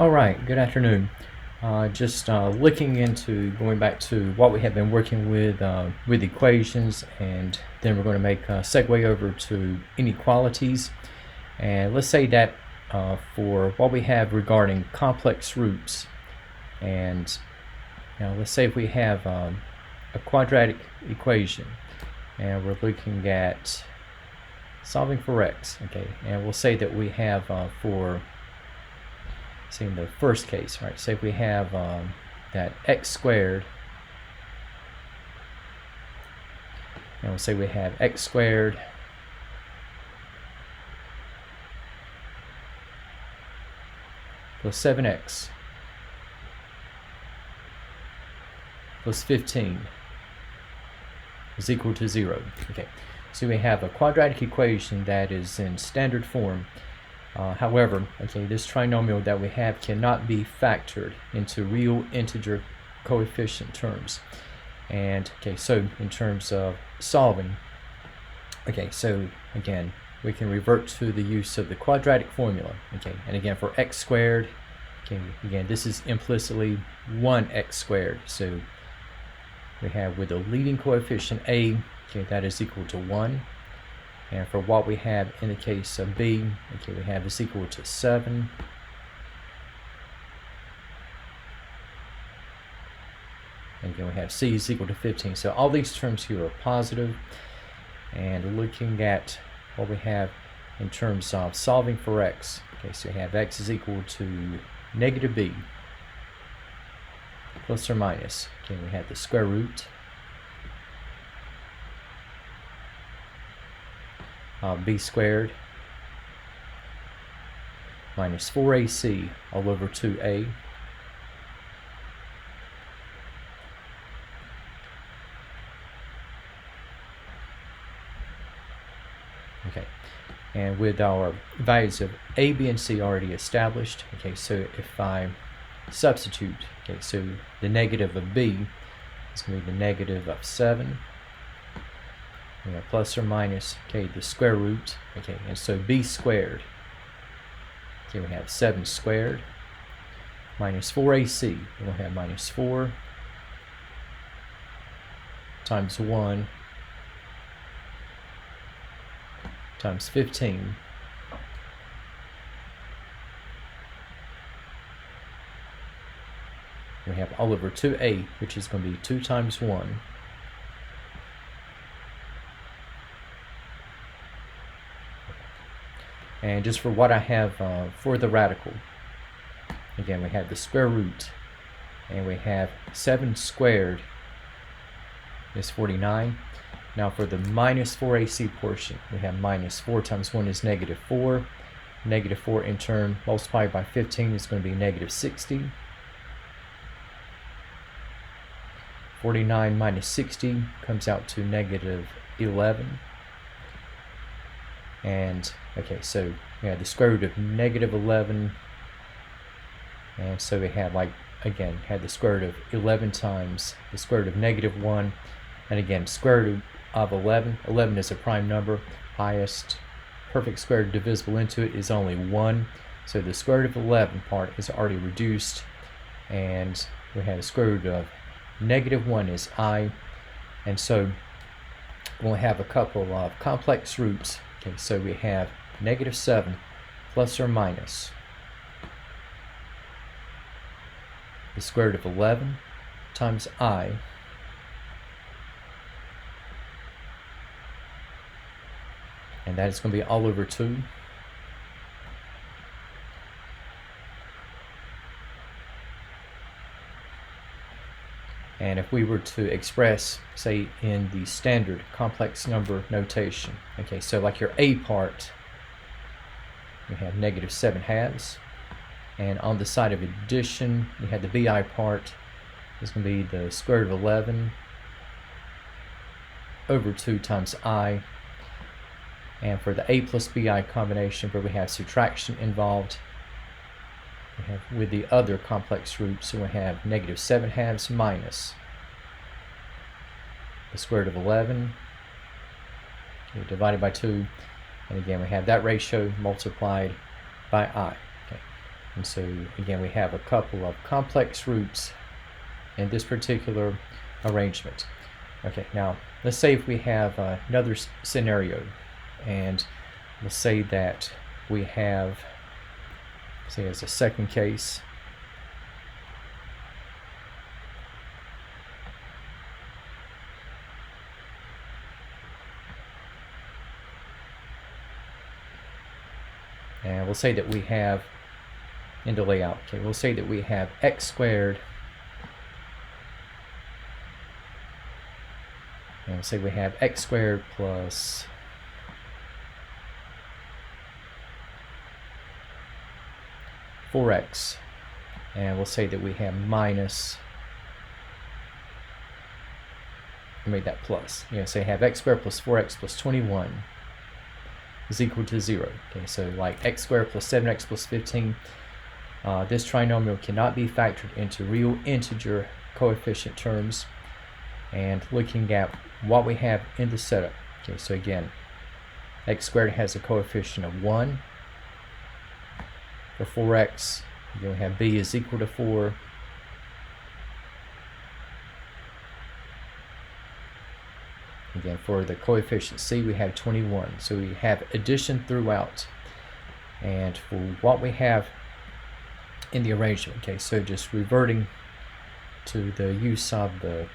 Alright, good afternoon. Just looking into going back to what we have been working with equations, and then we're going to make a segue over to inequalities. And let's say that for what we have regarding complex roots, and let's say if we have a quadratic equation and we're looking at solving for x, okay, and we'll say that we have for in the first case, right? Say we have that x squared, and we'll say we have x squared plus 7x plus 15 is equal to 0. Okay, so we have a quadratic equation that is in standard form. However, okay, this trinomial that we have cannot be factored into real integer coefficient terms. And okay, so in terms of solving, okay, so again, we can revert to the use of the quadratic formula. Okay, and again, for x squared, okay, again, this is implicitly 1x squared. So we have with the leading coefficient a, okay, that is equal to 1. And for what we have in the case of b, okay, we have this equal to 7. And again, we have c is equal to 15. So all these terms here are positive. And looking at what we have in terms of solving for x, okay, so we have x is equal to negative b plus or minus. Okay, we have the square root b squared minus 4ac all over 2a okay, and with our values of a, b, and c already established, okay, so if I substitute, okay, so the negative of b is going to be the negative of 7. We have plus or minus, okay, the square root, okay, and so b squared, okay, we have 7 squared minus 4ac, we'll have minus 4 times 1 times 15 we have all over 2a, which is going to be 2 times 1 and just for what I have for the radical, again, we have the square root, and we have 7 squared is 49. Now for the minus 4ac portion, we have minus 4 times 1 is negative 4. Negative 4 in turn multiplied by 15 is going to be negative 60. 49 minus 60 comes out to negative 11. And okay, so we have the square root of negative 11, and so we have, like, again, had the square root of 11 times the square root of negative 1, and again, square root of 11. 11 is a prime number. Highest perfect square divisible into it is only 1, so the square root of 11 part is already reduced, and we have the square root of negative 1 is I, and so we'll have a couple of complex roots. Okay, so we have negative 7 plus or minus the square root of 11 times I and that is going to be all over 2. And if we were to express, say, in the standard complex number notation, okay, so like your a part, we have negative 7 halves, and on the side of addition, you have the bi part is going to be the square root of 11 over 2 times I, and for the a plus bi combination where we have subtraction involved, we have with the other complex roots, so we have negative 7 halves minus the square root of 11 divided by 2, and again we have that ratio multiplied by I. Okay. And so again, we have a couple of complex roots in this particular arrangement. Okay, now let's say if we have another scenario, and let's say that we have, say as a second case, and we'll say that we have, in the layout, okay, we'll say that we have x squared, and we'll say we have x squared plus four x, and we'll say that we have minus, make that plus, so you have x squared plus 4x plus 21 is equal to 0. Okay, so like x squared plus 7x plus 15, this trinomial cannot be factored into real integer coefficient terms. And looking at what we have in the setup, okay, so again, x squared has a coefficient of 1. For 4x, we have b is equal to 4. Again, for the coefficient c, we have 21. So we have addition throughout. And for what we have in the arrangement, okay, so just reverting to the use of the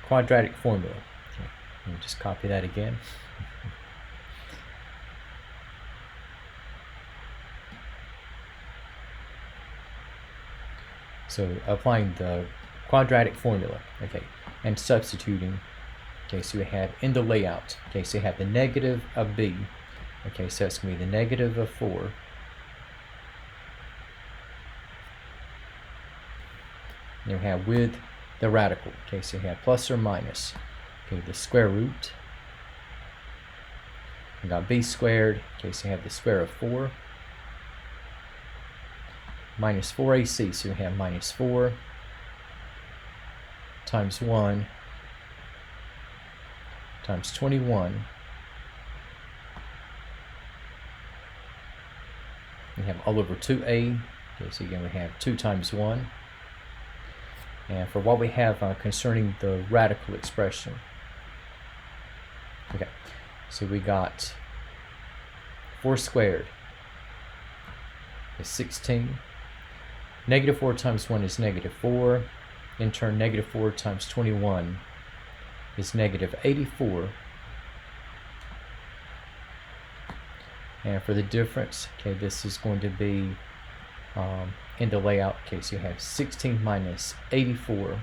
quadratic formula. Okay, let me just copy that again. So applying the quadratic formula, okay, and substituting, okay, so we have in the layout, okay, so you have the negative of b, okay, so that's going to be the negative of 4, and you have with the radical, okay, so you have plus or minus, okay, the square root, you got b squared, okay, so you have the square of 4, minus 4ac, so you have minus 4 times 1 times 21. We have all over 2a, okay, so again we have 2 times 1. And for what we have concerning the radical expression, okay, so we got 4 squared is 16. Negative 4 times 1 is negative 4. In turn, negative 4 times 21 is negative 84. And for the difference, okay, this is going to be in the layout, okay, so you have 16 minus 84,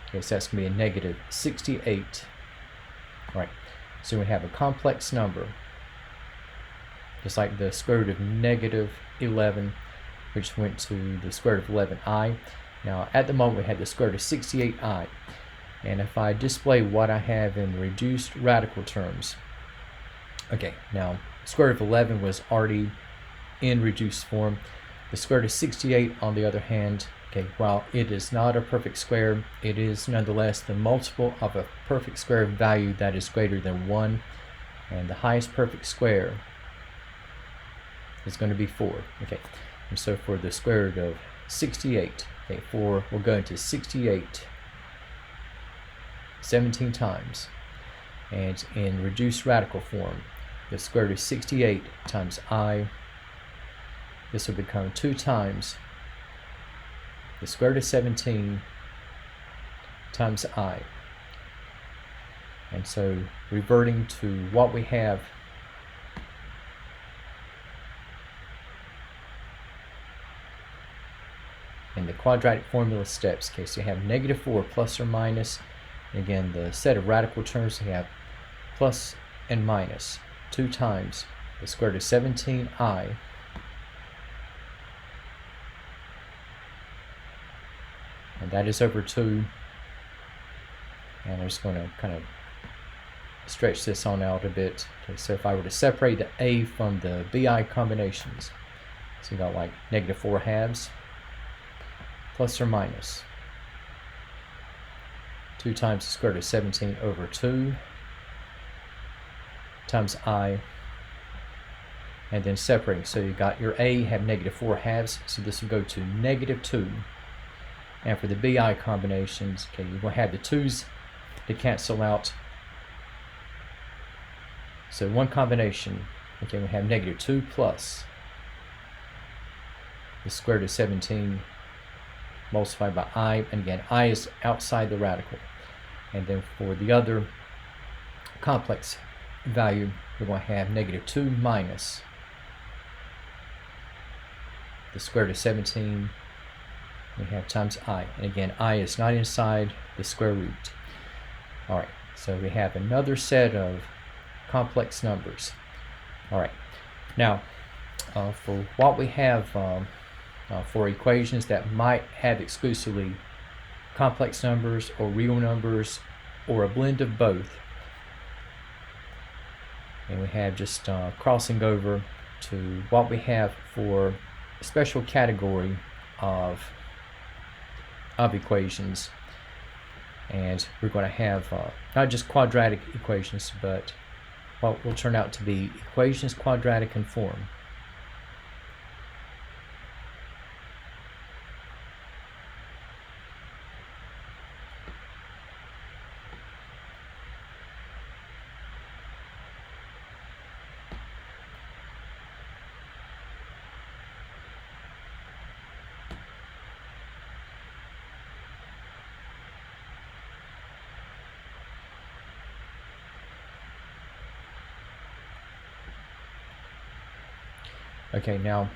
okay, so that's going to be a negative 68. All right, so we have a complex number, just like the square root of negative 11, which went to the square root of 11i. Now, at the moment, we have the square root of 68i. And if I display what I have in reduced radical terms, okay, now, square root of 11 was already in reduced form. The square root of 68, on the other hand, okay, while it is not a perfect square, it is nonetheless the multiple of a perfect square value that is greater than 1, and the highest perfect square is going to be 4. Okay, and so for the square root of 68, okay, 4 will go into 68 17 times, and in reduced radical form, the square root of 68 times I, this will become 2 times the square root of 17 times I. And so reverting to what we have in the quadratic formula steps, okay, so you have negative 4 plus or minus. Again, the set of radical terms, you have plus and minus 2 times the square root of 17i and that is over 2. And I'm just going to kind of stretch this on out a bit. Okay, so if I were to separate the a from the bi combinations, so you got like negative 4 halves plus or minus 2 times the square root of 17 over 2 times I and then separating. So you got your A have -4/2, so this will go to -2. And for the BI combinations, okay, you're going to have the 2's to cancel out. So one combination, okay, we have -2 plus the square root of 17 multiplied by I, and again, I is outside the radical. And then for the other complex value, we're going to have -2 minus the square root of 17, we have times I. And again, I is not inside the square root. All right, so we have another set of complex numbers. All right, now for what we have for equations that might have exclusively complex numbers or real numbers or a blend of both, and we have just crossing over to what we have for a special category of equations, and we're going to have not just quadratic equations, but what will turn out to be equations quadratic in form. Okay, now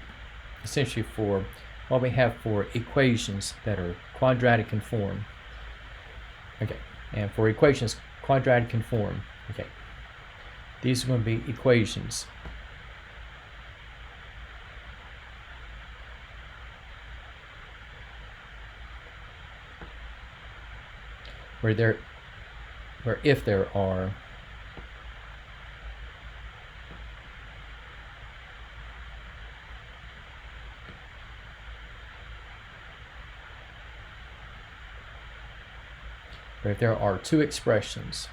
essentially for what we have for equations that are quadratic in form, okay, and for equations quadratic in form, okay, these are going to be equations where if there are two expressions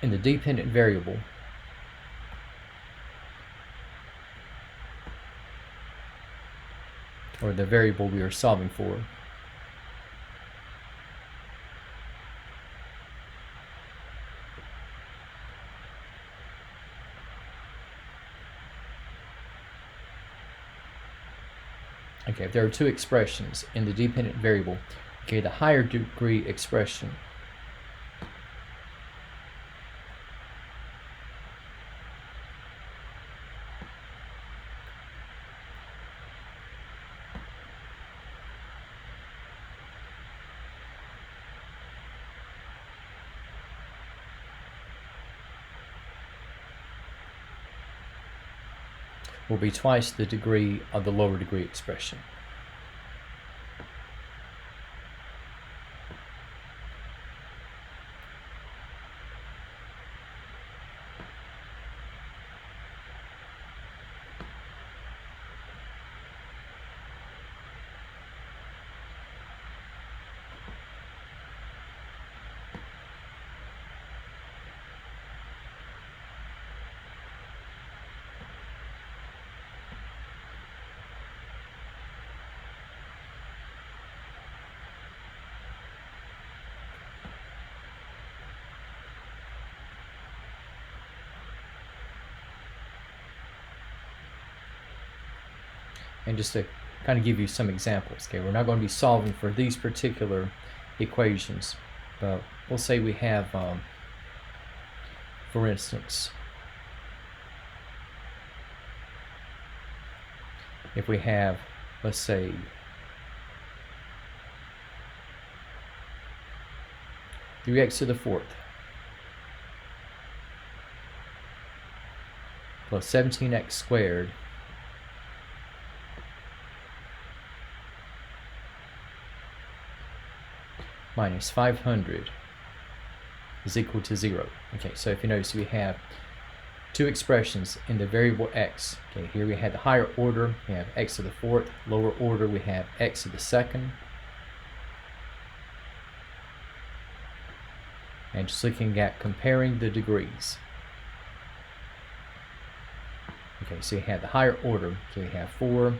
in the dependent variable or the variable we are solving for, okay, if there are two expressions in the dependent variable, okay, the higher degree expression will be twice the degree of the lower degree expression. And just to kind of give you some examples, okay, we're not going to be solving for these particular equations, but we'll say we have, for instance, if we have, let's say, three x to the fourth plus 17x squared minus 500 is equal to 0. Okay, so if you notice, we have two expressions in the variable x. Okay, here we have the higher order, we have x to the fourth. Lower order, we have x to the second. And just looking at comparing the degrees. Okay, so you have the higher order, so you have 4.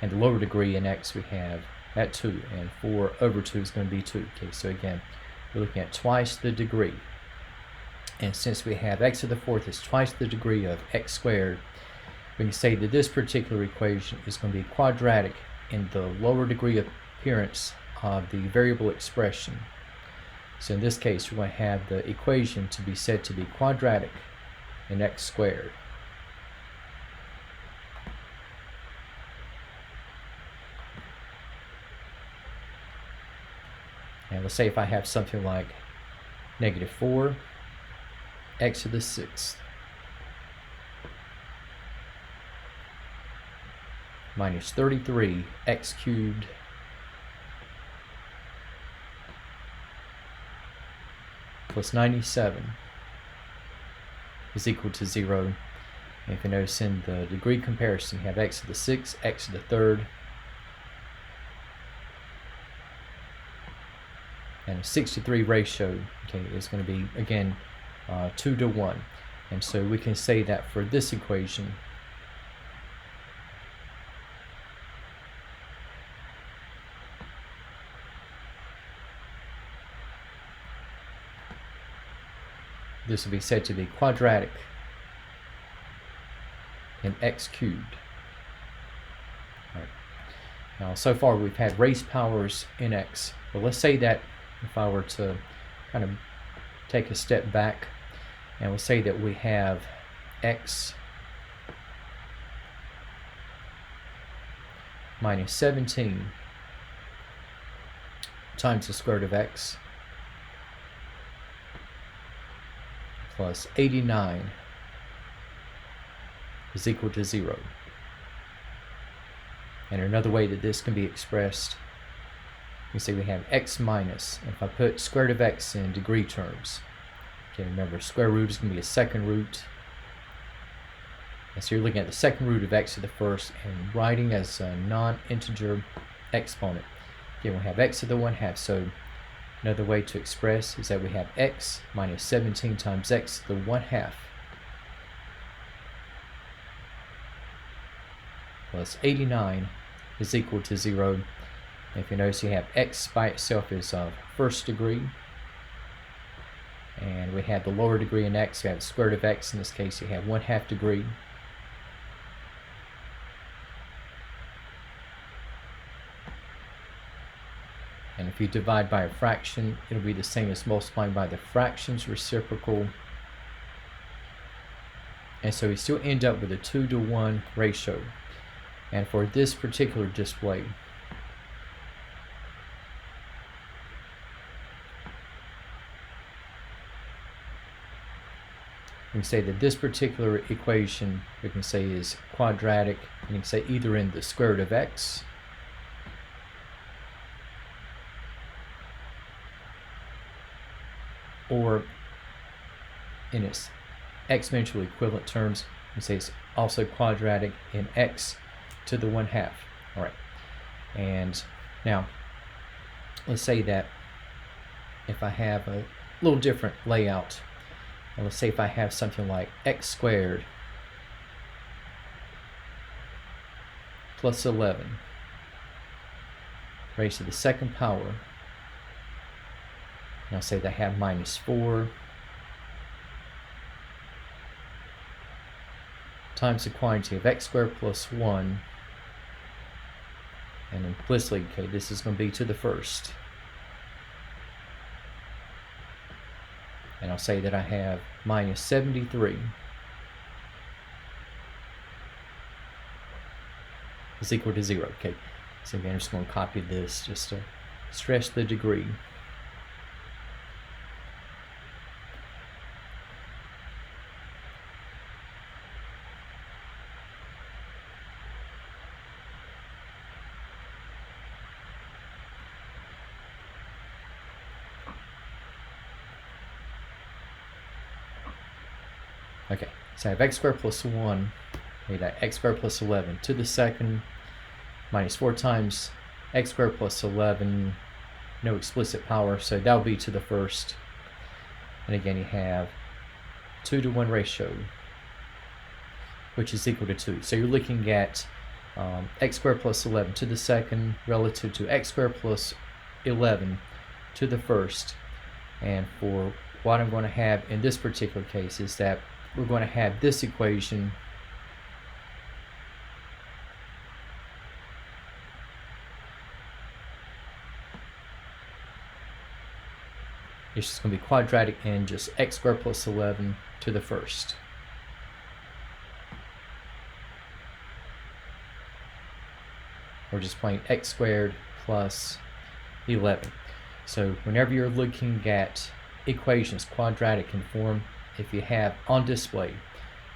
And the lower degree in x, we have at 2, and 4 over 2 is going to be 2. Okay, so again, we're looking at twice the degree. And since we have x to the fourth is twice the degree of x squared, we can say that this particular equation is going to be quadratic in the lower degree appearance of the variable expression. So in this case, we're going to have the equation to be said to be quadratic in x squared. And let's say if I have something like negative 4 x to the 6th minus 33 x cubed plus 97 is equal to 0. And if you notice in the degree comparison, you have x to the 6th, x to the 3rd, and a 63 ratio, okay, is going to be, again, 2 to 1. And so we can say that for this equation, this will be said to be quadratic in x cubed. All right. Now, so far we've had raised powers in x. But let's say that if I were to kind of take a step back, and we'll say that we have x minus 17 times the square root of x plus 89 is equal to 0. And another way that this can be expressed, we say we have x minus, if I put square root of x in degree terms, okay, remember square root is going to be a second root, and so you're looking at the second root of x to the first and writing as a non-integer exponent. Okay, we'll have x to the 1/2, so another way to express is that we have x minus 17 times x to the 1/2 plus 89 is equal to 0. If you notice, you have x by itself is of first degree, and we have the lower degree in x, we have the square root of x. In this case, you have 1/2 degree. And if you divide by a fraction, it'll be the same as multiplying by the fraction's reciprocal. And so we still end up with a 2 to 1 ratio. And for this particular display, we can say that this particular equation, we can say, is quadratic. And you can say either in the square root of x or in its exponential equivalent terms, you can say it's also quadratic in x to the 1/2. All right. And now, let's say that if I have a little different layout, and let's say if I have something like x squared plus 11 raised to the second power, and I'll say that I have minus 4 times the quantity of x squared plus 1, and implicitly, okay, this is going to be to the first. And I'll say that I have minus 73 is equal to 0. Okay, so again, I'm just going to copy this just to stress the degree. Okay, so I have x squared plus 1, okay, that x squared plus 11 to the second minus 4 times x squared plus 11, no explicit power, so that will be to the first. And again, you have 2 to 1 ratio, which is equal to 2. So you're looking at x squared plus 11 to the second relative to x squared plus 11 to the first. And for what I'm going to have in this particular case is that we're going to have this equation it's just going to be quadratic in just x squared plus 11 to the first. We're just playing x squared plus 11. So whenever you're looking at equations quadratic in form, if you have on display,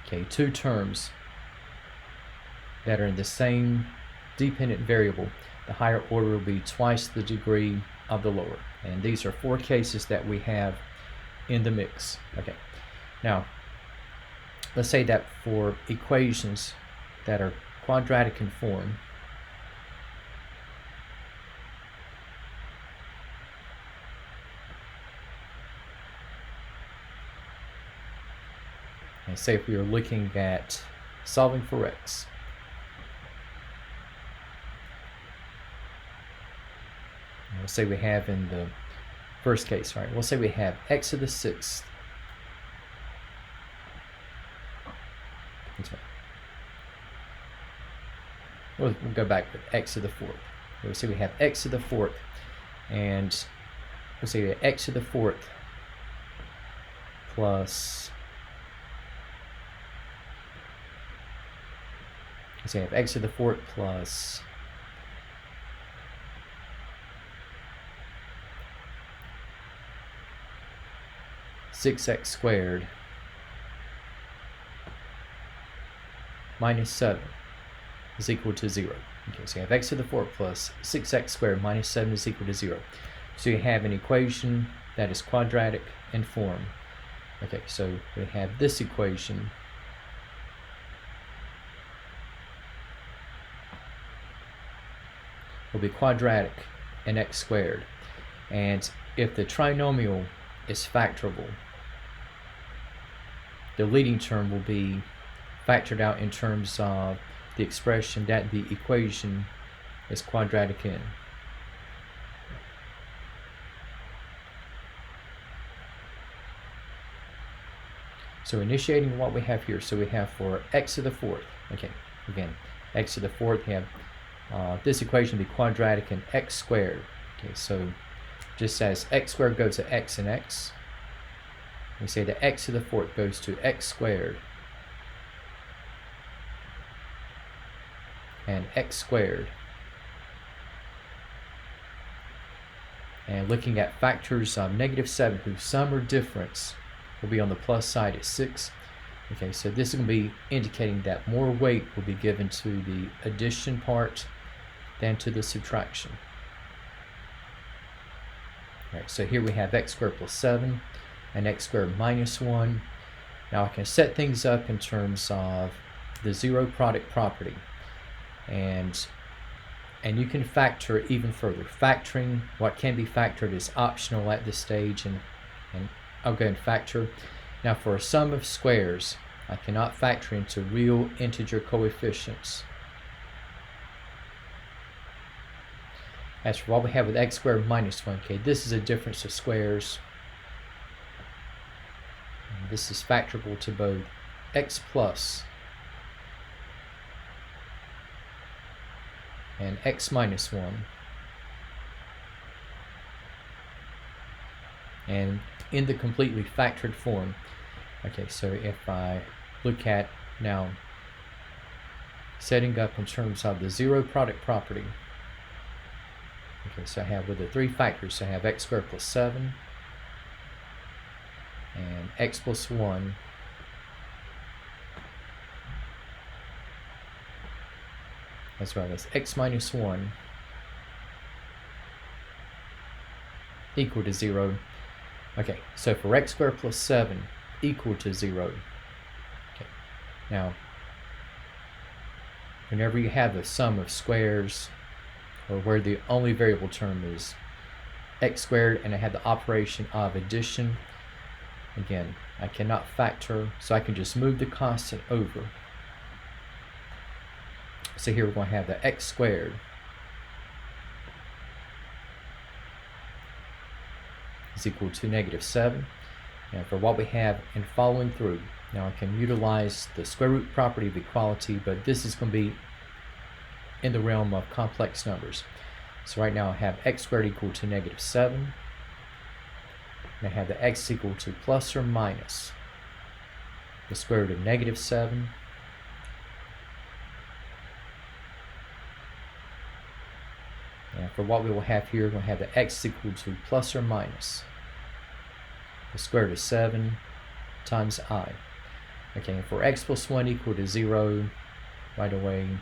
okay, two terms that are in the same dependent variable, the higher order will be twice the degree of the lower. And these are 4 cases that we have in the mix. Okay, now let's say that for equations that are quadratic in form, and say if we are looking at solving for x, we'll say we have in the first case, right? We'll say we have x to the 6th. We'll go back with x to the 4th. We'll say we have x to the 4th, and we'll say we have x to the 4th plus, let's say we have x to the 4th plus 6x squared minus 7 is equal to 0. Okay, so you have x to the 4th plus 6x squared minus 7 is equal to 0. So you have an equation that is quadratic in form. Okay, so we have this equation will be quadratic in x squared. And if the trinomial is factorable, the leading term will be factored out in terms of the expression that the equation is quadratic in. So initiating what we have here, so we have for x to the 4th, okay, again, x to the 4th, we have this equation will be quadratic in x squared. Okay, so just as x squared goes to x and x, we say that x to the 4th goes to x squared and x squared. And looking at factors of -7 whose sum or difference will be on the plus side at 6. Okay, so this is going to be indicating that more weight will be given to the addition part than to the subtraction. All right, so here we have x squared plus 7 and x squared minus 1. Now I can set things up in terms of the zero product property, and you can factor even further. Factoring what can be factored is optional at this stage, and I'll go and factor. Now for a sum of squares, I cannot factor into real integer coefficients. As for what we have with x squared minus 1, okay, this is a difference of squares. And this is factorable to both x plus and x minus 1. And in the completely factored form, okay, so if I look at now setting up in terms of the zero product property, okay, so I have with the 3 factors, so I have x squared plus 7 and x plus 1 as well as x minus 1 equal to 0. Okay, so for x squared plus 7 equal to 0, Now, whenever you have a sum of squares, or where the only variable term is x squared and I have the operation of addition, again, I cannot factor, so I can just move the constant over. So here we're going to have the x squared is equal to -7. And for what we have in following through, now I can utilize the square root property of equality, but this is going to be in the realm of complex numbers. So right now I have x squared equal to -7. And I have the x equal to plus or minus the square root of -7. And for what we will have here, we'll have the x equal to plus or minus the square root of 7 times I. Okay, and for x plus 1 equal to 0, right away,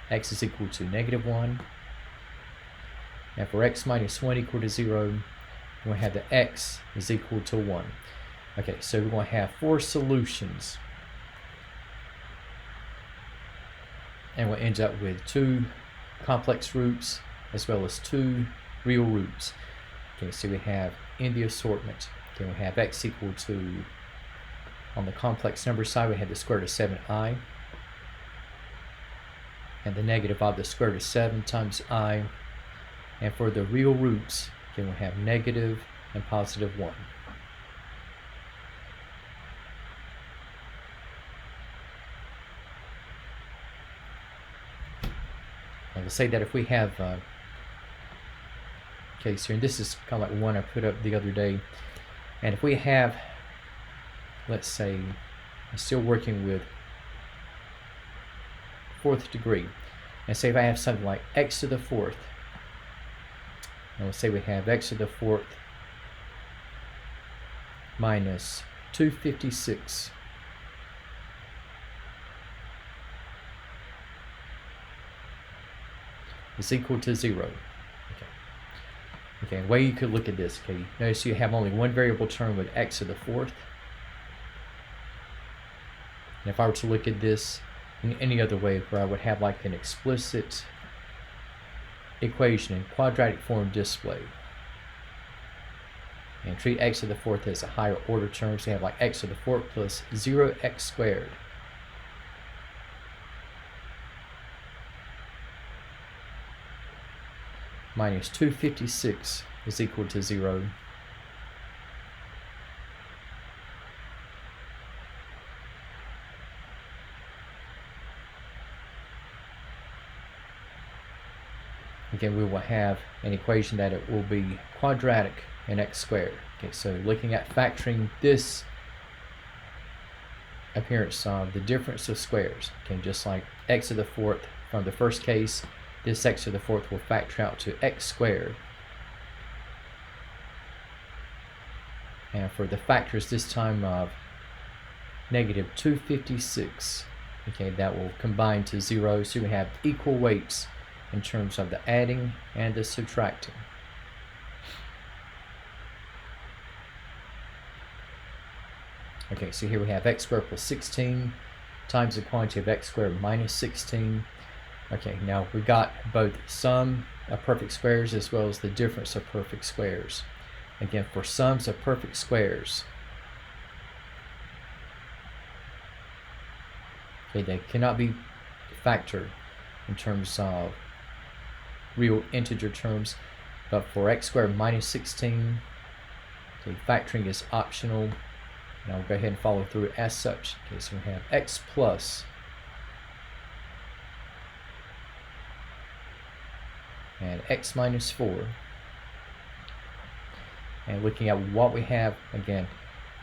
x is equal to -1. And for x minus 1 equal to 0, we'll have the x is equal to 1. Okay, so we're going to have 4 solutions. And we'll end up with 2 complex roots as well as 2 real roots. Okay, so we have in the assortment, okay, we have x equal to, on the complex number side, we have the square root of 7i, and the negative of the square root of 7 times I. And for the real roots, okay, we'll have negative and positive 1. And we'll say that if we have case here, and this is kind of like one I put up the other day, and if we have, let's say, I'm still working with 4th degree, and say if I have something like x to the 4th, and we'll say we have x to the 4th minus 256 is equal to 0. Okay, the way you could look at this, okay, notice you have only one variable term with x to the 4th. And if I were to look at this in any other way, where I would have like an explicit equation in quadratic form display, and treat x to the 4th as a higher order term, so you have like x to the 4th plus 0x squared minus 256 is equal to 0. Again, we will have an equation that it will be quadratic in x squared. Okay, so looking at factoring this appearance of the difference of squares, okay, just like x to the 4th from the first case, this x to the 4th will factor out to x squared. And for the factors this time of negative 256, okay, that will combine to 0, so we have equal weights in terms of the adding and the subtracting. Okay, so here we have x squared plus 16 times the quantity of x squared minus 16. Okay, now we got both sum of perfect squares as well as the difference of perfect squares. Again, for sums of perfect squares, okay, they cannot be factored in terms of real integer terms, but for x squared minus 16, okay, factoring is optional, and I'll go ahead and follow through as such. Okay, so we have x plus and x minus 4. And looking at what we have, again,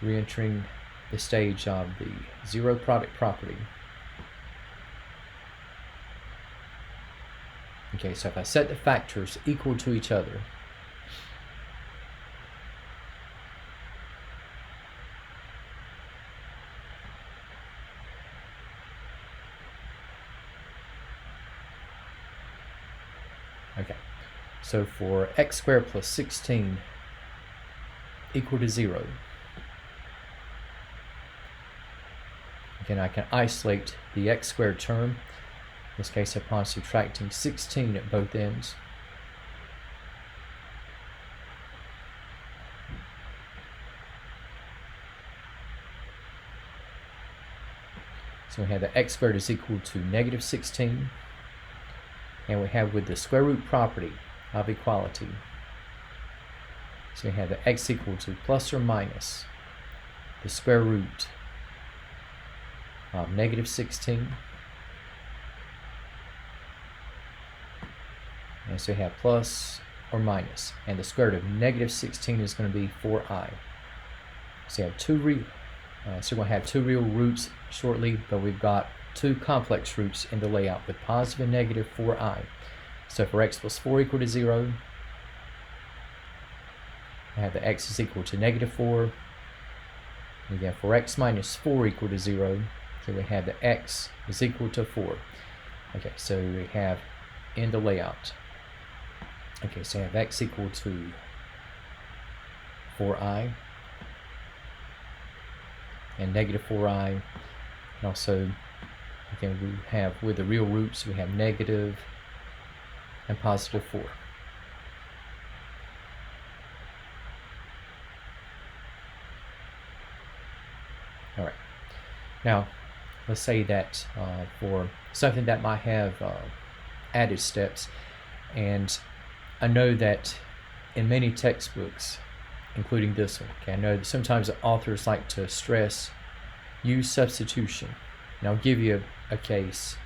re-entering the stage of the zero product property. Okay, so if I set the factors equal to each other, okay, so for x squared plus 16 equal to 0, again, I can isolate the x squared term, in this case upon subtracting 16 at both ends. So we have that x squared is equal to negative 16, and we have with the square root property of equality, so we have the x equal to plus or minus the square root of negative 16, and so we have plus or minus, and the square root of negative 16 is going to be 4i. So we have so we're going to have two real roots shortly, but we've got two complex roots in the layout with positive and negative 4i. So for x plus 4 equal to 0, I have the x is equal to negative 4. And again, for x minus 4 equal to 0, so we have the x is equal to 4. Okay, so we have in the layout. Okay, so we have x equal to 4i and negative 4i, and also again we have with the real roots we have negative and positive 4. All right, now let's say that for something that might have added steps, and I know that in many textbooks, including this one, okay, I know that sometimes the authors like to stress use substitution. And I'll give you a case.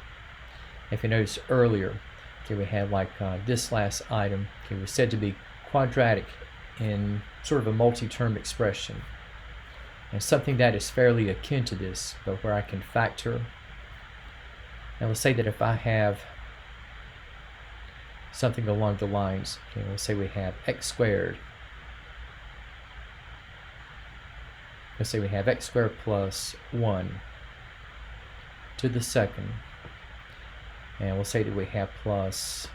If you notice earlier, okay, we had like this last item, okay, was said to be quadratic in sort of a multi-term expression. And something that is fairly akin to this, but where I can factor. Now let's say that if I have something along the lines, okay, let's say we have x squared. Let's say we have x squared plus 1 to the second, and we'll say that we have plus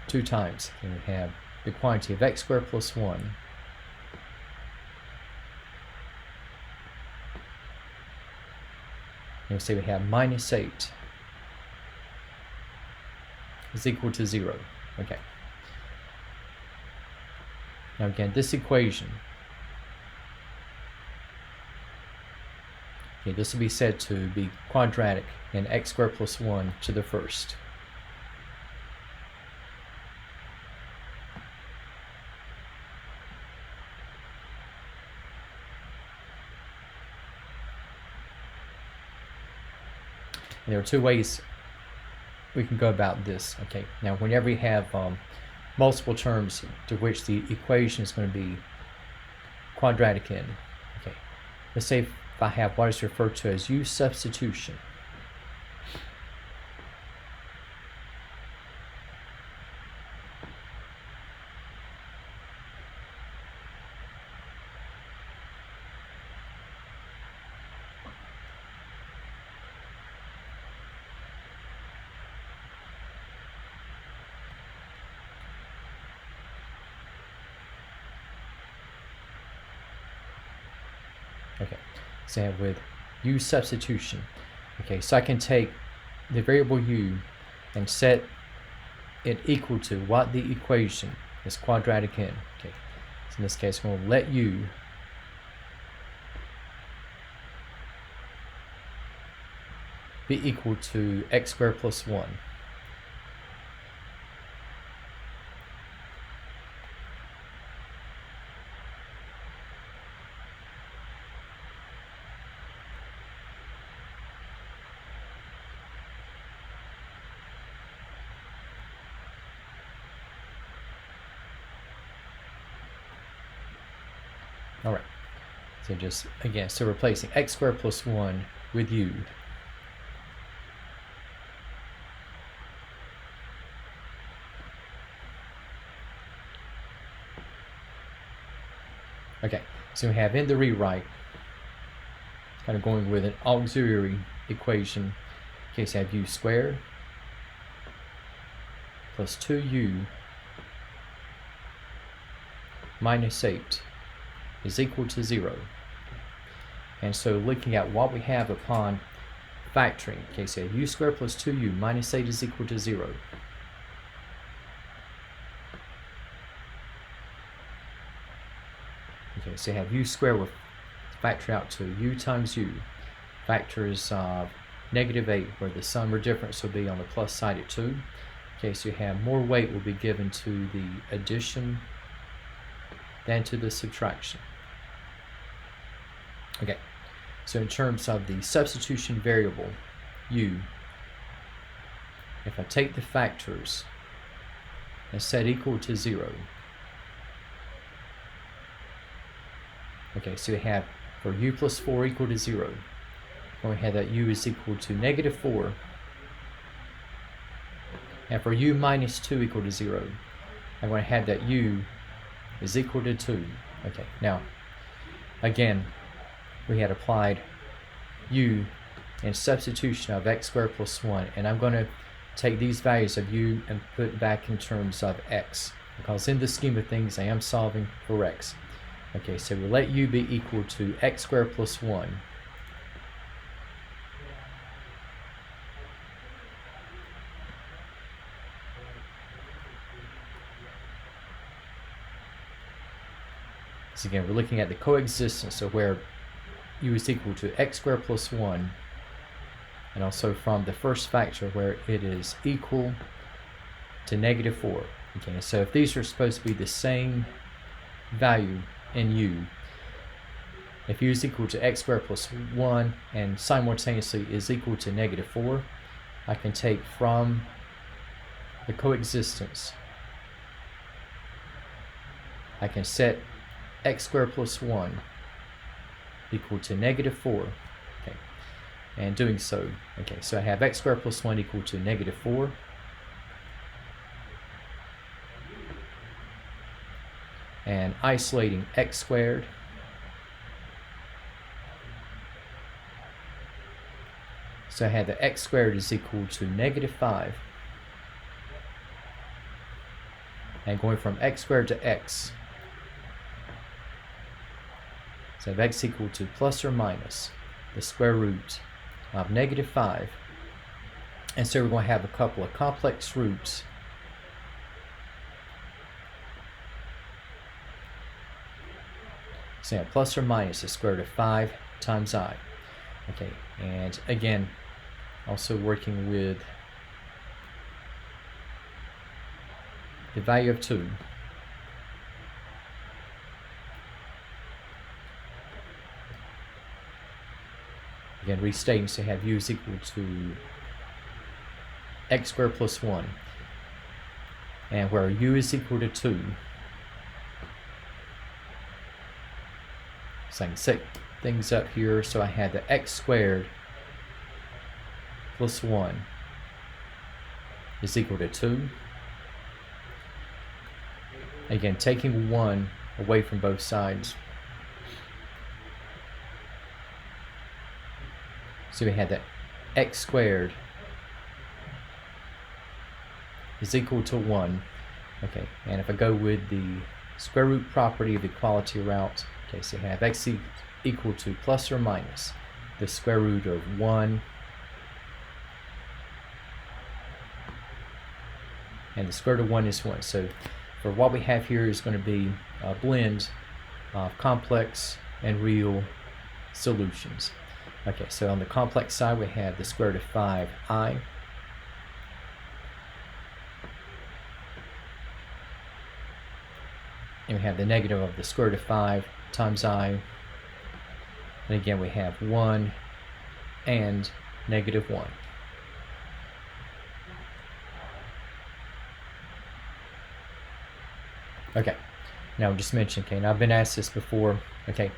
two times, and we have the quantity of x squared plus 1 and we'll say we have minus 8 is equal to 0. Okay. Now again, this equation, okay, this will be said to be quadratic in x squared plus 1 to the first. And there are two ways we can go about this. Okay, now whenever you have multiple terms to which the equation is going to be quadratic in, okay, let's say if I have what is referred to as use substitution. Okay, so with use substitution, okay, so I can take the variable u and set it equal to what the equation is quadratic in. Okay, so in this case, we'll let u be equal to x squared plus 1. All right, so just again, so replacing x squared plus 1 with u. Okay, so we have in the rewrite, kind of going with an auxiliary equation. Okay, so I have u squared plus 2u minus 8 is equal to 0. And so looking at what we have upon factoring, okay, so u squared plus 2u minus 8 is equal to 0. Okay, so you have u squared with factor out to u times u. Factors of negative 8 where the sum or difference will be on the plus side at 2. Okay, so you have more weight will be given to the addition than to the subtraction. Okay, so in terms of the substitution variable u, if I take the factors and set equal to 0, okay, so you have for u plus 4 equal to 0, we have that u is equal to negative 4, and for u minus 2 equal to 0, I'm going to have that u is equal to 2. Okay, now again, we had applied u in substitution of x squared plus 1, and I'm going to take these values of u and put back in terms of x, because in the scheme of things I am solving for x. Okay, so we'll let u be equal to x squared plus 1. So again, we're looking at the coexistence of where u is equal to x squared plus 1, and also from the first factor where it is equal to negative 4. Okay, so if these are supposed to be the same value in u, if u is equal to x squared plus 1 and simultaneously is equal to negative 4, I can take from the coexistence, I can set x squared plus 1 equal to negative 4. Okay, and doing so, okay, so I have x squared plus 1 equal to negative 4. And isolating x squared, so I have that x squared is equal to negative 5. And going from x squared to x, so I have x equal to plus or minus the square root of negative 5. And so we're going to have a couple of complex roots. So yeah, plus or minus the square root of 5 times I. Okay, and again, also working with the value of 2. Again, restating, so have u is equal to x squared plus 1. And where u is equal to 2, so I can set things up here. So I had the x squared plus 1 is equal to 2. Again, taking 1 away from both sides. So we had that x squared is equal to 1. Okay, and if I go with the square root property of equality route, okay, so you have x equal to plus or minus the square root of 1, and the square root of 1 is 1. So for what we have here is going to be a blend of complex and real solutions. Okay, so on the complex side we have the square root of 5i, and we have the negative of the square root of 5 times I, and again we have 1 and negative 1. Okay, now just mention, okay, and I've been asked this before, okay,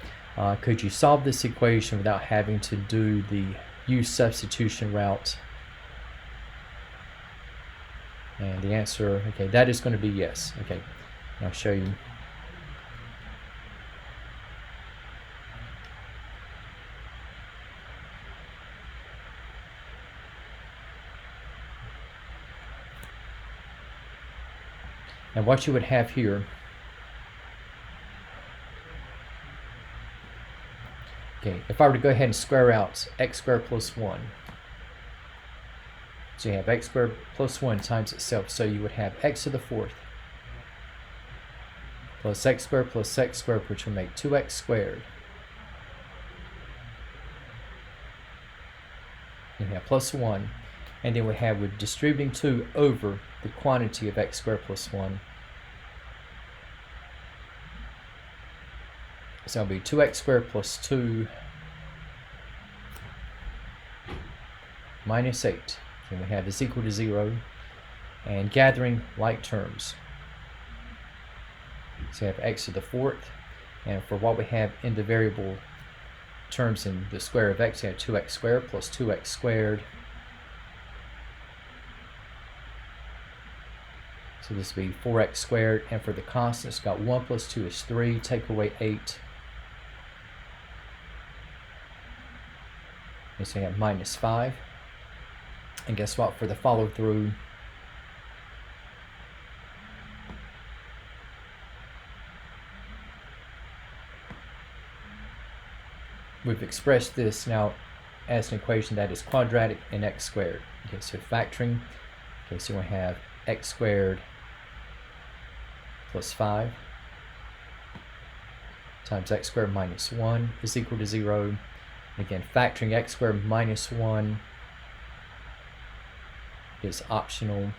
could you solve this equation without having to do the u substitution route? And the answer, okay, that is going to be yes. Okay, and I'll show you. And what you would have here Okay, if I were to go ahead and square out x squared plus 1, so you have x squared plus 1 times itself, so you would have x to the fourth plus x squared, which will make 2x squared. You have plus 1, and then we have, we're distributing 2 over the quantity of x squared plus 1. So it'll be 2x squared plus 2 minus 8. And we have is equal to 0. And gathering like terms. So we have x to the fourth. And for what we have in the variable terms in the square of x, we have 2x squared plus 2x squared. So this will be 4x squared. And for the constants, got 1 plus 2 is 3. Take away 8. And so you have minus 5. And guess what? For the follow through, we've expressed this now as an equation that is quadratic in x squared. Okay, so factoring. Okay, so we have x squared plus 5 times x squared minus 1 is equal to 0. Again, factoring x squared minus 1 is optional.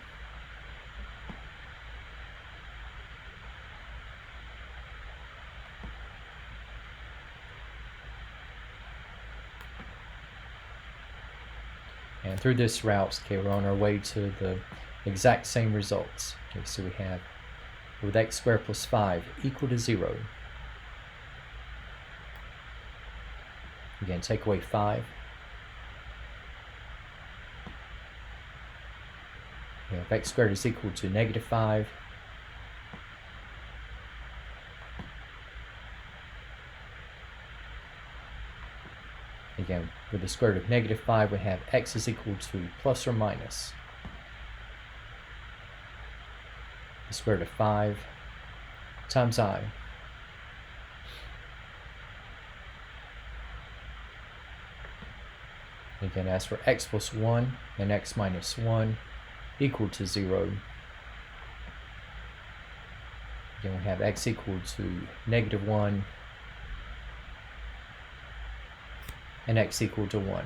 And through this route, okay, we're on our way to the exact same results. Okay, so we have with x squared plus 5 equal to 0. Again, take away 5. We have x squared is equal to negative 5. Again, with the square root of negative 5, we have x is equal to plus or minus the square root of 5 times I. Again, as for x plus 1 and x minus 1 equal to 0. Again, we have x equal to negative 1 and x equal to 1.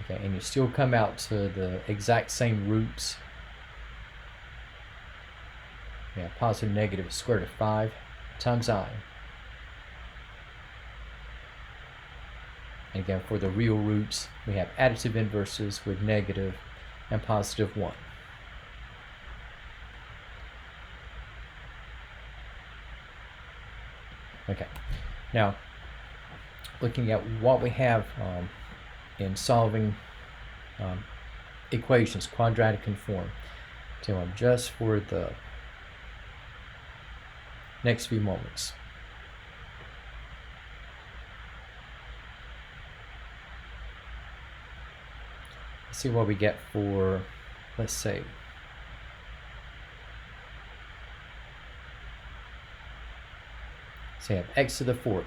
Okay, and you still come out to the exact same roots. Yeah, positive, negative, square root of 5 times I. And again, for the real roots, we have additive inverses with negative and positive 1. Okay, now looking at what we have in solving equations, quadratic in form. So just for the next few moments. Let's see what we get for, let's say, so you have x to the fourth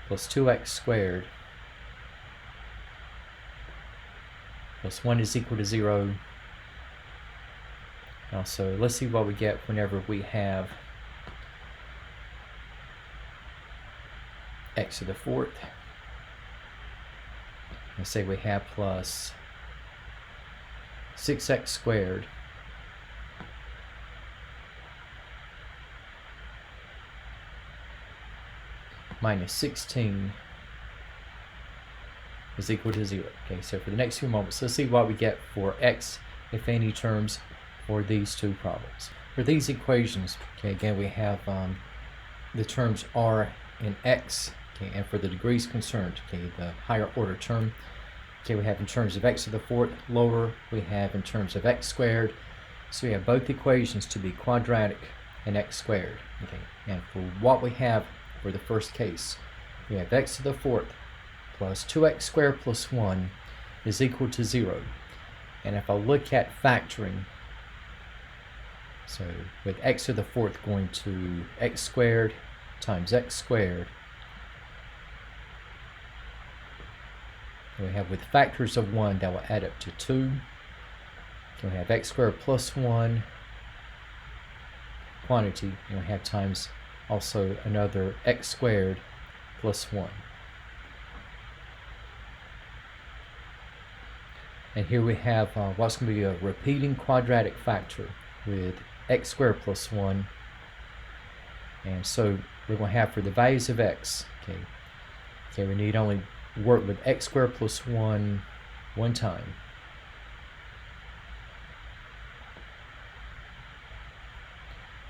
plus 2x squared plus 1 is equal to 0. Also, let's see what we get whenever we have x to the fourth. Let's say we have plus 6x squared minus 16 is equal to 0. Okay, so for the next few moments, let's see what we get for x, if any, terms for these two problems. For these equations, okay, again, we have the terms r and x, okay, and for the degrees concerned, okay, the higher order term, okay, we have in terms of x to the fourth, lower, we have in terms of x squared. So we have both equations to be quadratic and x squared. Okay, and for what we have for the first case, we have x to the fourth plus 2x squared plus 1 is equal to 0. And if I look at factoring, so with x to the fourth going to x squared times x squared. We have with factors of 1 that will add up to 2. We have x squared plus 1 quantity, and we have times also another x squared plus 1. And here we have what's going to be a repeating quadratic factor with x squared plus 1. And so we're going to have for the values of x, okay, we need only work with x squared plus 1 one time.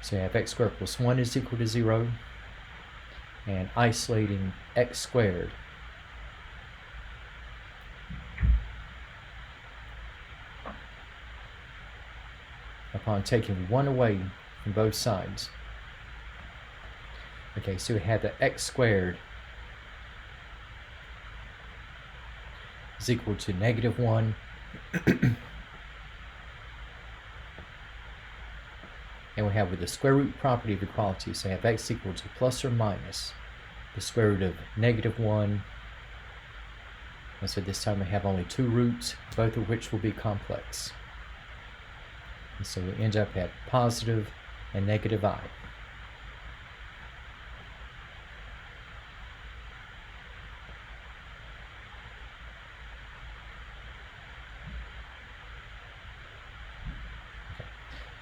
So you have x squared plus 1 is equal to 0, and isolating x squared. Upon taking 1 away from both sides. Okay, so we have the x squared is equal to -1. And we have with the square root property of equality, so we have x equal to plus or minus the square root of -1. And so this time we have only 2 roots, both of which will be complex. And so we end up at positive and negative I.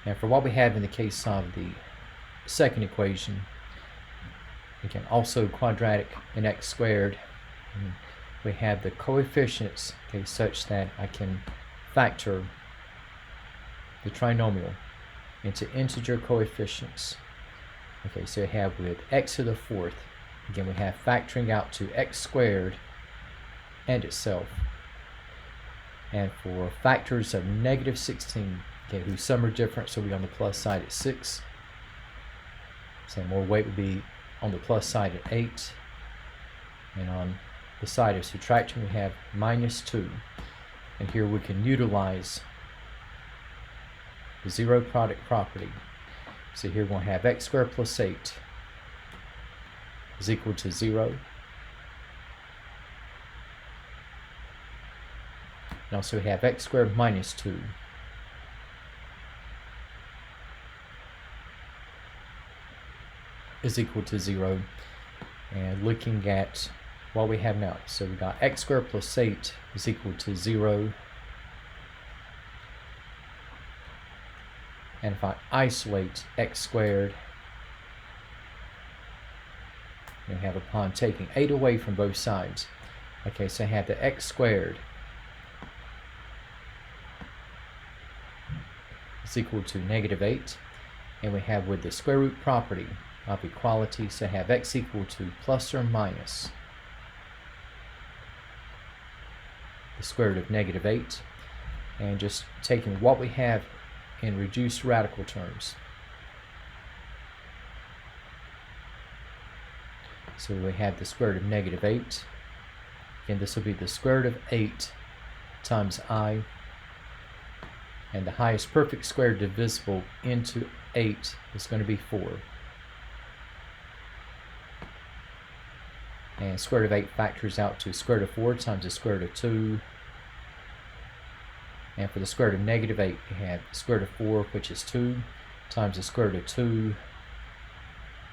And for what we have in the case of the second equation, again, also quadratic in x squared, we have the coefficients, okay, such that I can factor the trinomial into integer coefficients. Okay, so we have with x to the 4th, again, we have factoring out to x squared and itself. And for factors of -16, okay, whose sum are different, so we'll be on the plus side at 6. So more weight would be on the plus side at 8. And on the side of subtraction, we have -2. And here we can utilize the zero product property. So here we'll have x squared plus 8 is equal to 0. And also we have x squared minus 2 is equal to 0. And looking at what we have now, so we got x squared plus 8 is equal to 0. And if I isolate x squared, we have upon taking 8 away from both sides. Okay, so I have the x squared is equal to -8. And we have with the square root property of equality, so I have x equal to plus or minus the square root of -8. And just taking what we have in reduced radical terms. So we have the square root of -8. Again, this will be the square root of 8 times I. And the highest perfect square divisible into 8 is going to be 4. And square root of 8 factors out to square root of 4 times the square root of 2. And for the square root of -8, we have square root of 4, which is 2, times the square root of 2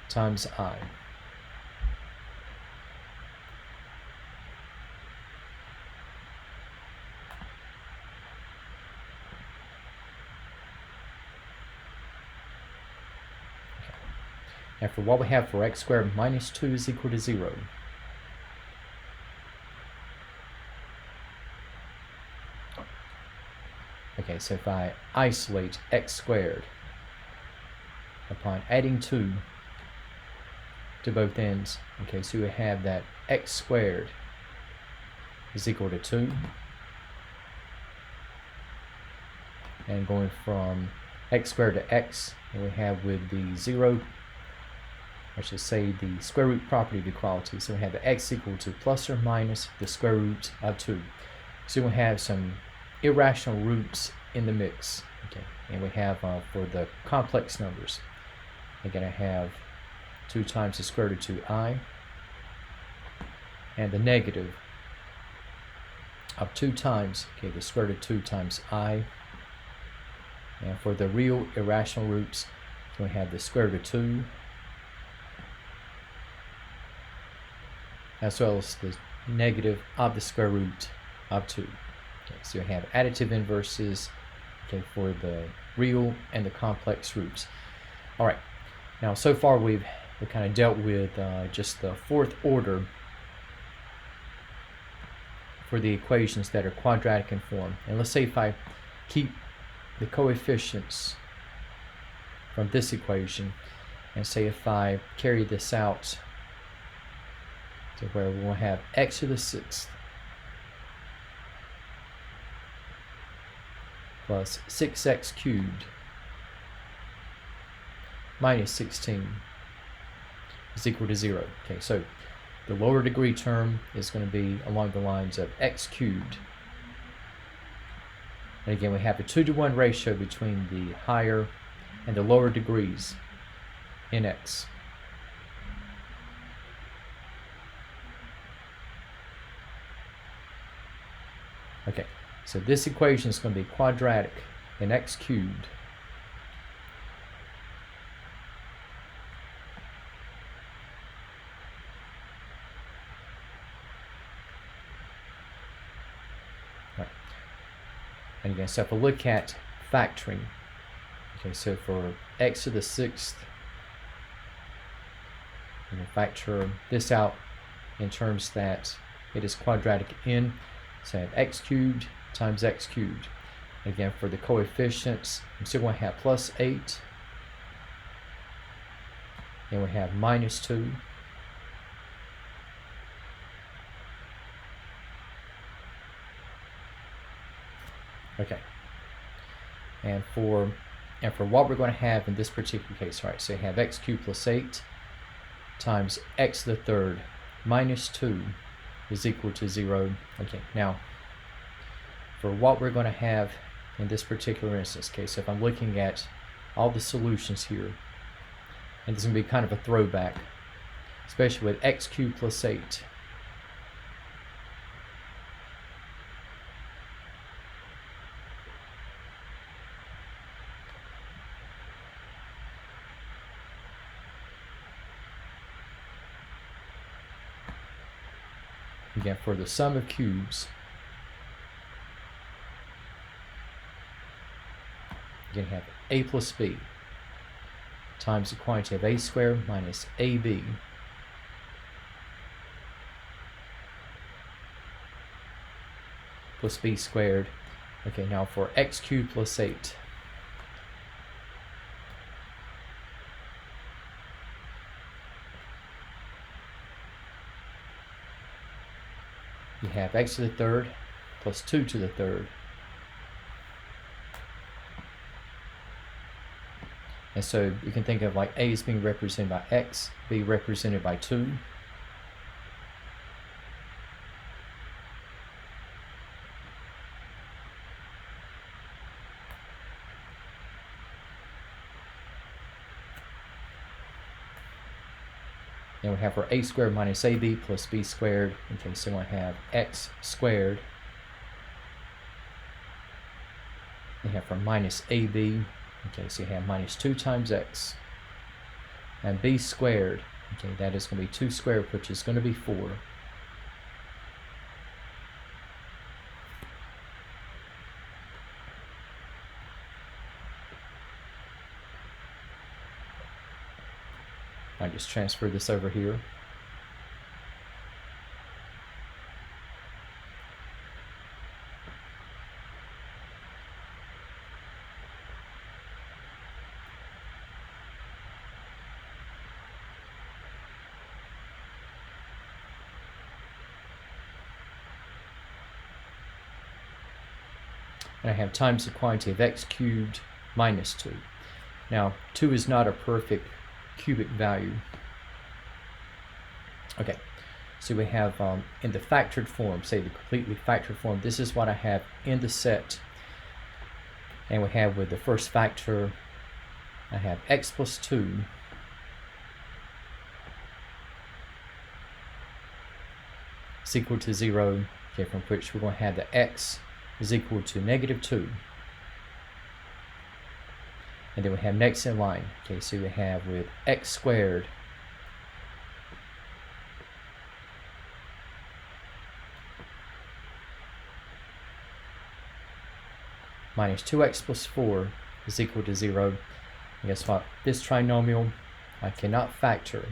times I. And for what we have for x squared minus 2 is equal to 0. Okay, so if I isolate x squared upon adding 2 to both ends, okay, so we have that x squared is equal to 2. And going from x squared to x, and we have with the 0, I should say the square root property of equality, so we have the x equal to plus or minus the square root of 2. So we have some irrational roots in the mix, okay, and we have for the complex numbers, we're going to have 2 times the square root of 2i, and the negative of 2 times, okay, the square root of 2 times I. And for the real irrational roots, we have the square root of 2, as well as the negative of the square root of 2. Okay, so you have additive inverses, okay, for the real and the complex roots. All right, now so far we kind of dealt with just the fourth order for the equations that are quadratic in form. And let's say if I keep the coefficients from this equation, and say if I carry this out to where we'll have x to the 6th plus 6x cubed minus 16 is equal to 0. Okay, so the lower degree term is going to be along the lines of x cubed. And again, we have a 2-to-1 ratio between the higher and the lower degrees in x. Okay, so this equation is going to be quadratic in x cubed. And again, so if we look at factoring, okay, so for x to the 6th, we can factor this out in terms that it is quadratic in, so I have x cubed times x cubed. Again, for the coefficients, I'm still going to have plus 8, and we have minus 2. Okay, and for what we're going to have in this particular case, right? So you have x cubed plus 8 times x to the 3rd minus 2 is equal to 0. Okay, now for what we're going to have in this particular instance case, if I'm looking at all the solutions here, and this is going to be kind of a throwback, especially with x cubed plus 8. Again, for the sum of cubes, you're going to have a plus b times the quantity of a squared minus ab plus b squared. Okay, now for x cubed plus 8. You have x to the 3rd plus 2 to the 3rd. And so you can think of like a as being represented by x, b represented by 2. And we have our a squared minus ab plus b squared. Okay, so I have x squared. We have for minus ab. Okay, so you have minus 2 times x. And b squared, okay, that is going to be 2 squared, which is going to be 4. I just transfer this over here. And I have times the quantity of x cubed minus 2. Now, 2 is not a perfect cubic value. Okay, so we have in the factored form, say the completely factored form, this is what I have in the set. And we have with the first factor, I have x plus 2 is equal to 0, okay, from which we're going to have the x is equal to -2. And then we have next in line, okay, so we have with x squared minus 2x plus 4 is equal to 0. And guess what? This trinomial I cannot factor.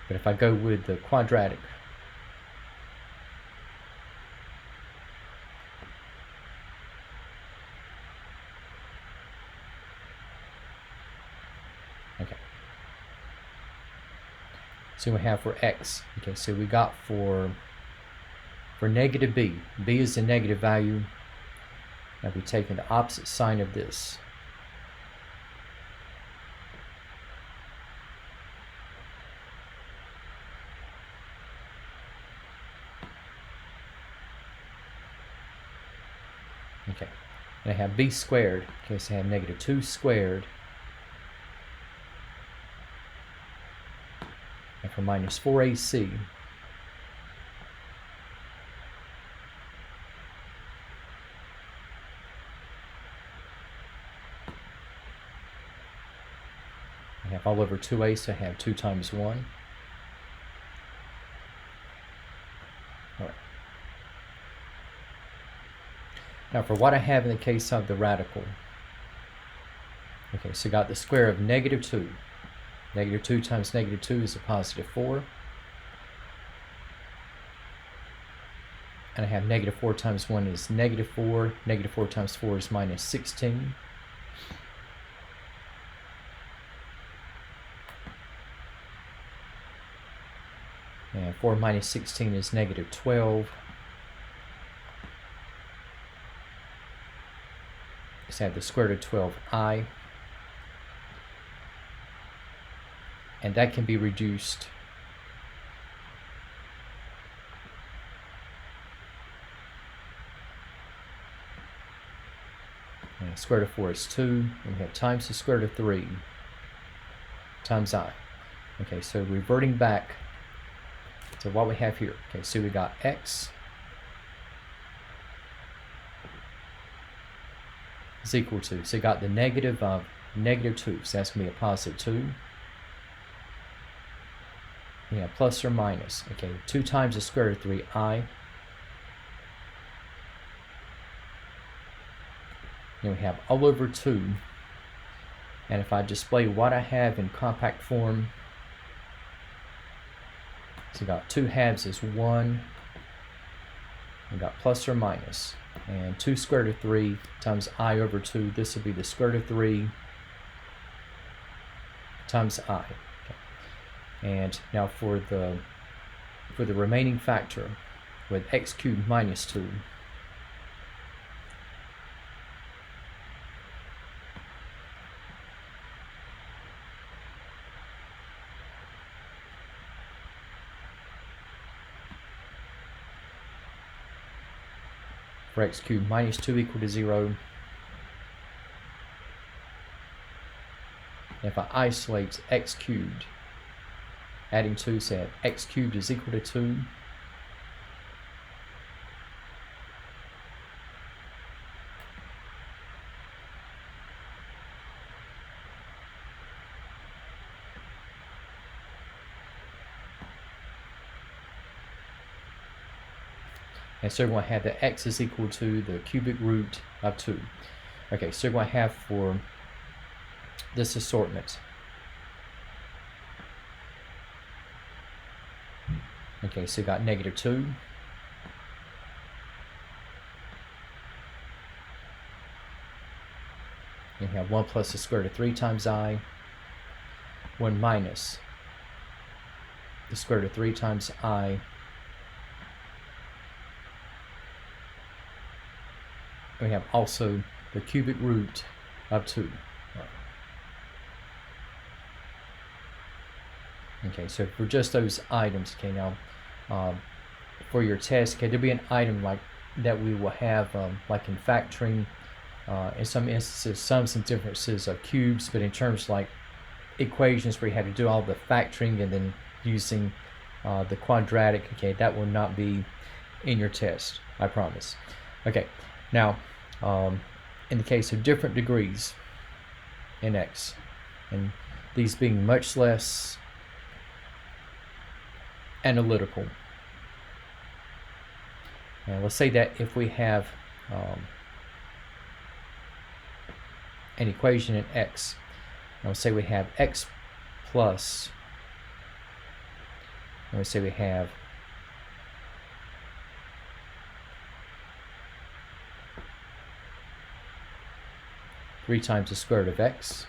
But if I go with the quadratic, okay. So we have for x, okay, so we got for negative b. B is the negative value. Now we're taking the opposite sign of this. Okay, and I have b squared, okay, so I have -2 squared, and for minus 4ac, I have all over 2a, so I have 2 times 1. All right. Now for what I have in the case of the radical, okay, so I got the square of -2. -2 times -2 is a +4. And I have -4 times 1 is -4. -4 times 4 is -16. And 4 minus 16 is -12. So I have the square root of 12i. And that can be reduced and square root of 4 is 2, and we have times the square root of 3 times I. Okay, so reverting back to what we have here. Okay, so we got x is equal to, so we got the negative of -2, so that's going to be a +2. Yeah, plus or minus. Okay, 2 times the square root of 3i. Then we have all over 2. And if I display what I have in compact form, so we got 2 halves is 1. We got plus or minus. And 2 square root of 3 times I over 2. This will be the square root of 3 times I. And now for the remaining factor with x cubed minus 2. For x cubed minus 2 equal to 0. If I isolate x cubed, adding 2, say x cubed is equal to 2. And so we're going to have that x is equal to the cubic root of 2. Okay, so we're going to have for this assortment. Okay, so you got -2. You have 1 plus the square root of 3 times I. 1 minus the square root of 3 times I. We have also the cubic root of 2. Okay, so for just those items, okay, now for your test, okay, there'll be an item like that we will have like in factoring, in some instances, sums and differences of cubes, but in terms like equations where you have to do all the factoring and then using the quadratic, okay, that will not be in your test, I promise. Okay, now in the case of different degrees in x, and these being much less analytical, and let's say that if we have an equation in x, and let's say we have x plus, and let's say we have three times the square root of x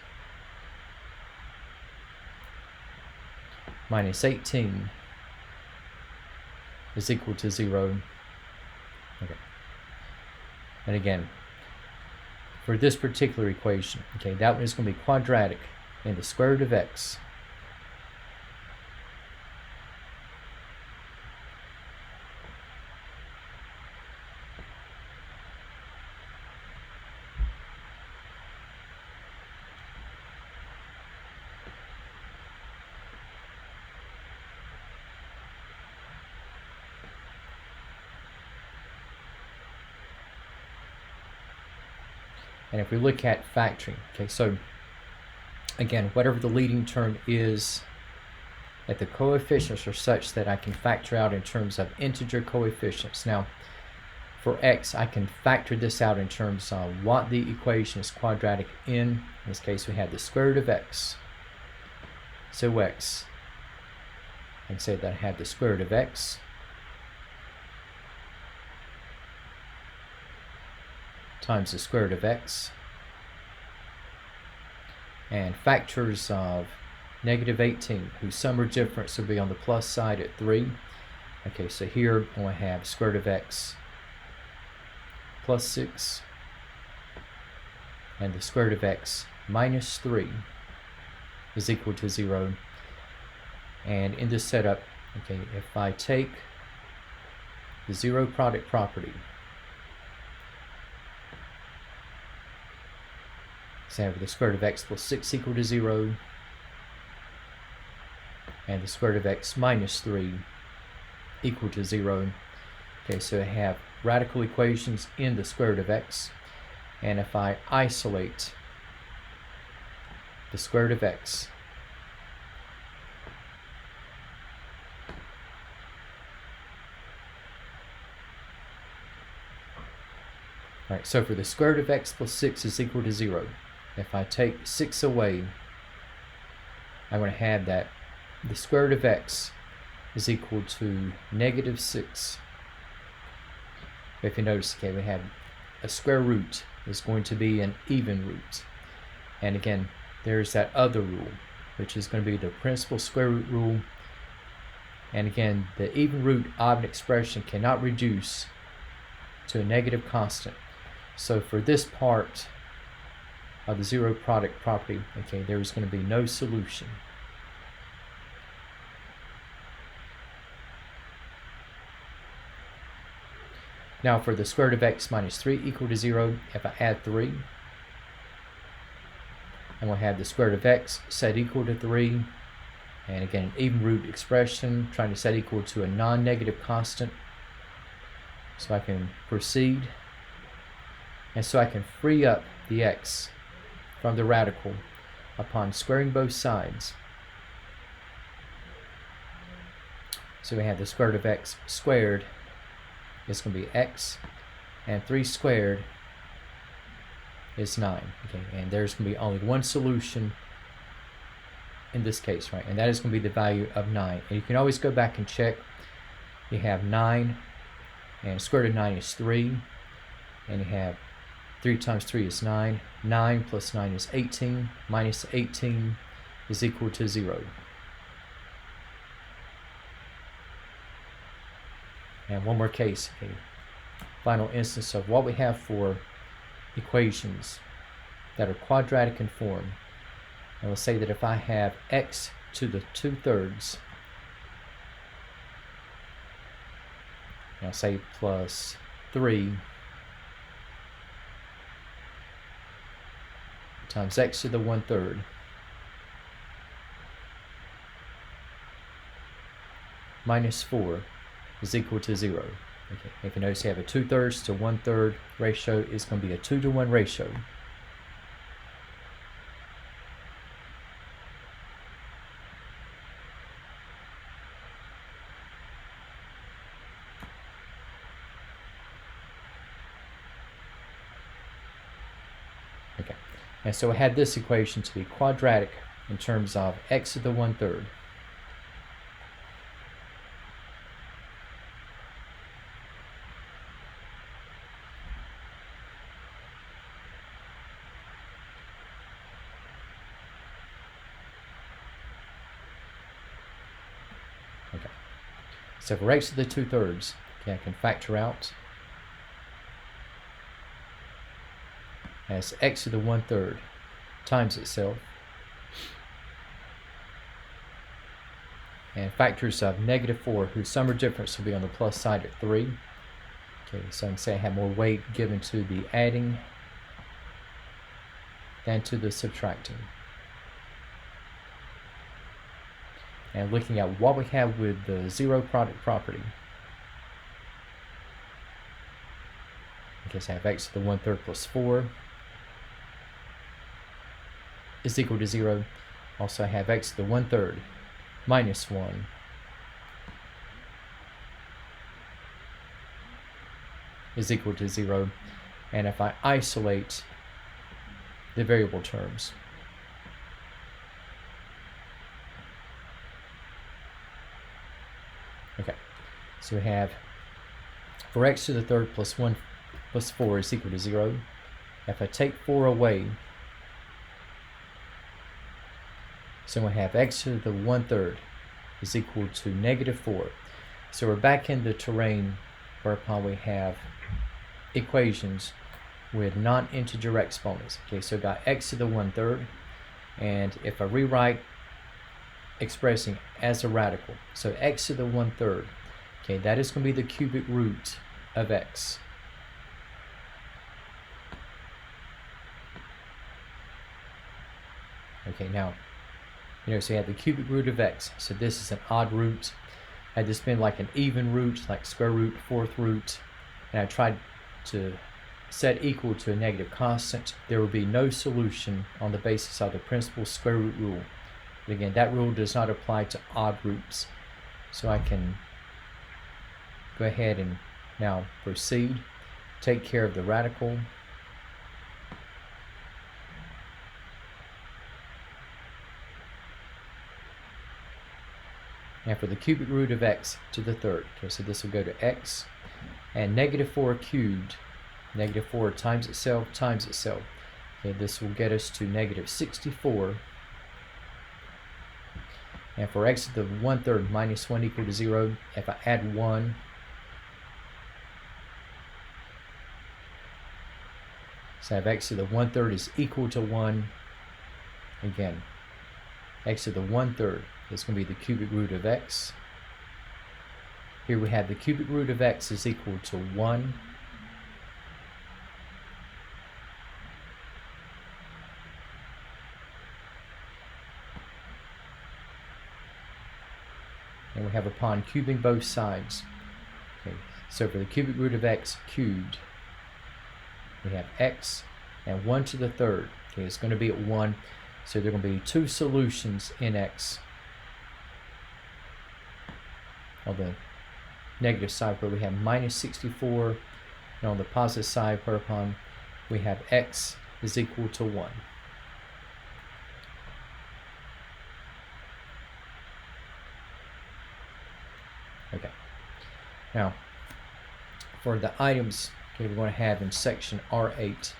minus 18 is equal to 0. Okay. And again, for this particular equation, okay, that one is going to be quadratic in the square root of x And if we look at factoring, okay, so again, whatever the leading term is, that the coefficients are such that I can factor out in terms of integer coefficients. Now, for x, I can factor this out in terms of what the equation is quadratic in. In this case, we have the square root of x. So x, I can say that I have the square root of x times the square root of x, and factors of negative 18, whose sum or difference will be on the plus side at 3. Okay, so here I have square root of x plus 6, and the square root of x minus 3 is equal to 0. And in this setup, okay, if I take the zero product property, so I have the square root of x plus 6 equal to 0, and the square root of x minus 3 equal to 0. Okay, so I have radical equations in the square root of x, and if I isolate the square root of x, alright, so for the square root of x plus 6 is equal to 0. If I take 6 away, I'm going to have that the square root of x is equal to negative 6. If you notice, okay, we have a square root is going to be an even root. And again, there's that other rule, which is going to be the principal square root rule. And again, the even root of an expression cannot reduce to a negative constant. So for this part of the zero product property, okay, there is going to be no solution. Now for the square root of x minus 3 equal to 0, if I add 3, and we'll have the square root of x set equal to 3, and again, an even root expression, trying to set equal to a non-negative constant, so I can proceed, and so I can free up the x from the radical upon squaring both sides. So we have the square root of x squared is going to be x, and 3 squared is 9. Okay, and there's going to be only one solution in this case, right? And that is going to be the value of 9. And you can always go back and check. You have 9, and square root of 9 is 3, and you have 3 times 3 is 9. 9 plus 9 is 18. Minus 18 is equal to 0. And one more case, a final instance of what we have for equations that are quadratic in form. And we'll say that if I have x to the 2/3, I'll say plus 3 times x to the 1/3 minus 4 is equal to 0. Okay, if you notice you have a 2/3 to 1/3 ratio, it's going to be a 2-to-1 ratio. Okay, and so I had this equation to be quadratic in terms of x to the 1/3. Okay, so for x to the 2/3, okay, I can factor out as x to the 1/3 times itself, and factors of -4 whose sum or difference will be on the plus side at 3. Okay, so I can say I have more weight given to the adding than to the subtracting. And looking at what we have with the zero product property. Okay, so I have x to the 1/3 plus 4 is equal to 0. Also I have x to the 1/3 minus 1 is equal to 0. And if I isolate the variable terms, okay, so we have for x to the 3rd plus 1 plus 4 is equal to 0. If I take 4 away, so we have x to the 1/3 is equal to -4. So we're back in the terrain whereupon we have equations with non-integer exponents. Okay, so got x to the 1/3, and if I rewrite expressing as a radical, so x to the 1/3, okay, that is going to be the cubic root of x. Okay, now, so you have the cubic root of x, so this is an odd root. Had this been like an even root, like square root, fourth root, and I tried to set equal to a negative constant, there will be no solution on the basis of the principal square root rule. But again, that rule does not apply to odd roots. So I can go ahead and now proceed, take care of the radical. And for the cubic root of x to the 3rd, okay, so this will go to x, and -4 cubed, -4 times itself. Okay, this will get us to -64. And for x to the 1/3 minus 1 equal to 0, if I add 1, so I have x to the 1/3 is equal to 1. Again, x to the 1/3 is going to be the cubic root of x. Here we have the cubic root of x is equal to 1. And we have upon cubing both sides. Okay, so for the cubic root of x cubed, we have x and 1 to the 3rd. Okay, it's going to be at 1. So there are going to be two solutions in x. On the negative side where we have -64, and on the positive side whereupon we have x is equal to 1. Okay, now for the items, okay, we're going to have in section R8,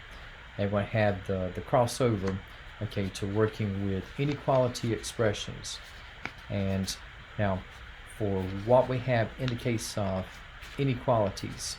and we're going to have the crossover, okay, to working with inequality expressions. And now for what we have in the case of inequalities,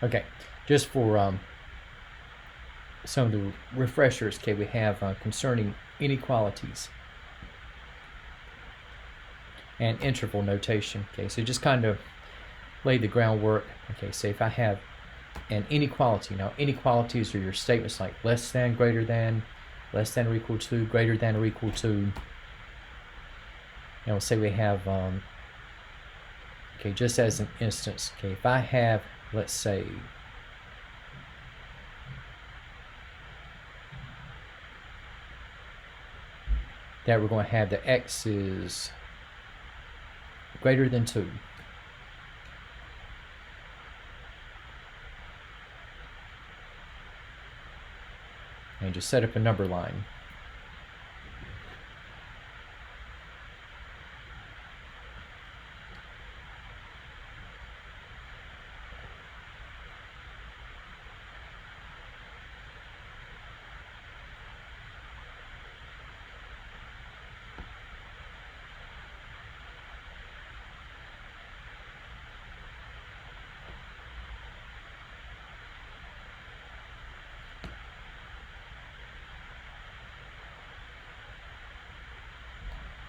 Okay, just for some of the refreshers, okay, we have concerning inequalities and interval notation. Okay, so just kind of lay the groundwork. Okay, so if I have an inequality, now inequalities are your statements like less than, greater than, less than or equal to, greater than or equal to. Now we'll say we have, okay, just as an instance, okay, if I have, let's say, that we're going to have the x is greater than 2. And just set up a number line.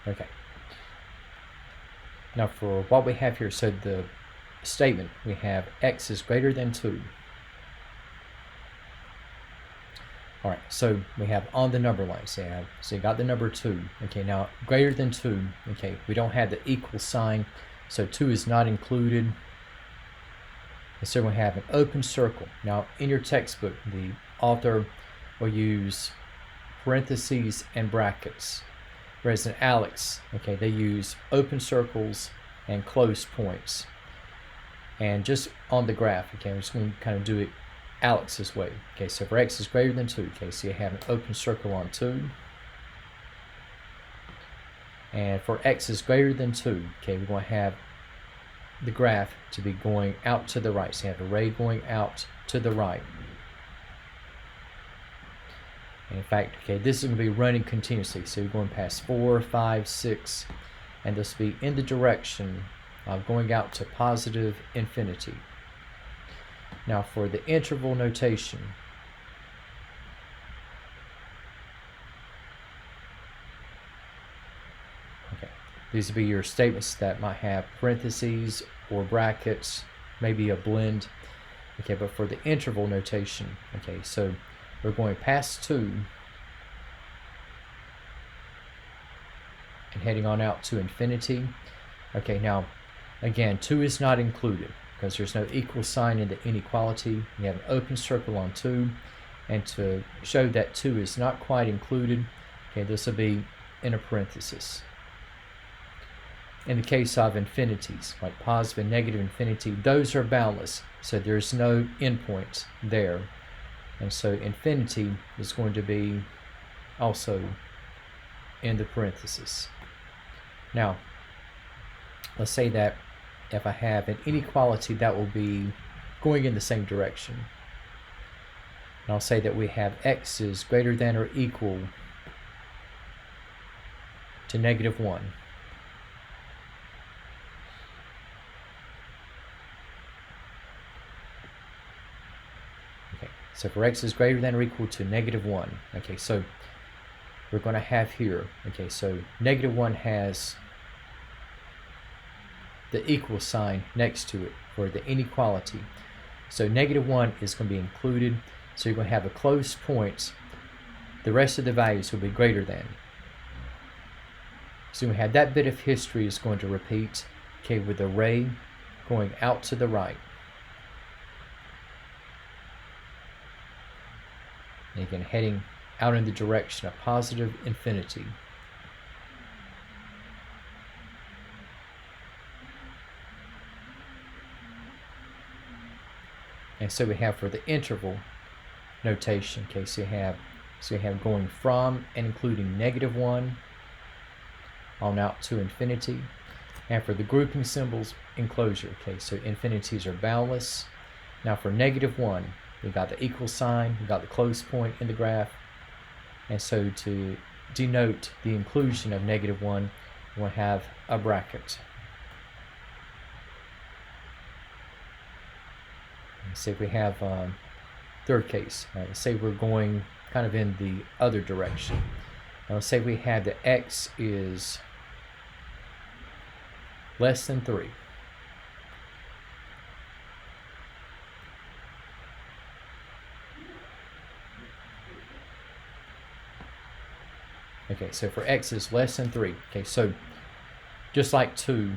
Okay. Now for what we have here, so the statement, we have x is greater than 2. All right, so we have on the number line, so you got the number 2. Okay, now greater than 2, okay, we don't have the equal sign, so 2 is not included. And so we have an open circle. Now in your textbook, the author will use parentheses and brackets. Whereas in ALEKS, okay, they use open circles and closed points. And just on the graph, okay, I'm just going to kind of do it ALEKS's way. Okay, so for x is greater than 2, okay, so you have an open circle on 2. And for x is greater than 2, okay, we're going to have the graph to be going out to the right. So you have a ray going out to the right. And in fact, okay, this is going to be running continuously. So you're going past 4, 5, 6, and this will be in the direction of going out to positive infinity. Now for the interval notation, okay, these will be your statements that might have parentheses or brackets, maybe a blend. Okay, but for the interval notation, okay, so we're going past 2 and heading on out to infinity. Okay, now again, 2 is not included because there's no equal sign in the inequality. You have an open circle on 2, and to show that 2 is not quite included, okay, this will be in a parenthesis. In the case of infinities, like positive and negative infinity, those are boundless, so there's no endpoints there. And so infinity is going to be also in the parenthesis. Now, let's say that if I have an inequality that will be going in the same direction, and I'll say that we have x is greater than or equal to -1. Okay, so for x is greater than or equal to -1. Okay, so we're going to have here, okay, so -1 has the equal sign next to it for the inequality. So -1 is going to be included, so you're going to have a closed point. The rest of the values will be greater than. So we have that bit of history is going to repeat, okay, with the ray going out to the right. And again, heading out in the direction of positive infinity. And so we have for the interval notation, okay, so you have going from and including -1 on out to infinity. And for the grouping symbols, enclosure, okay, so infinities are boundless. Now for -1, we got the equal sign, we got the close point in the graph. And so to denote the inclusion of -1, we'll have a bracket. say we have third case. Let's say we're going kind of in the other direction. Now let's say we have that x is less than 3. Okay, so for x is less than 3. Okay, so just like 2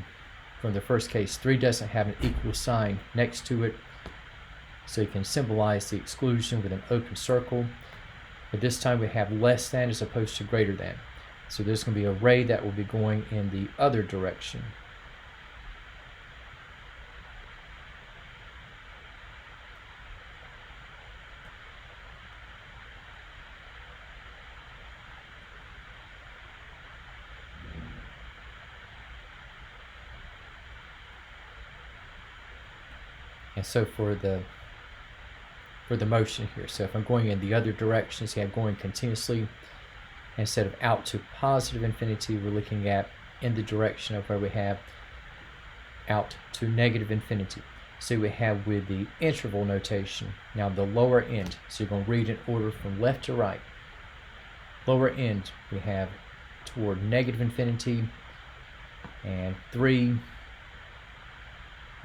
from the first case, 3 doesn't have an equal sign next to it. So you can symbolize the exclusion with an open circle. But this time we have less than as opposed to greater than. So there's going to be a ray that will be going in the other direction. And so for the motion here, so if I'm going in the other direction, see I'm going continuously, instead of out to positive infinity, we're looking at in the direction of where we have out to negative infinity. So we have with the interval notation, now the lower end, so you're going to read in order from left to right. Lower end, we have toward negative infinity, and 3,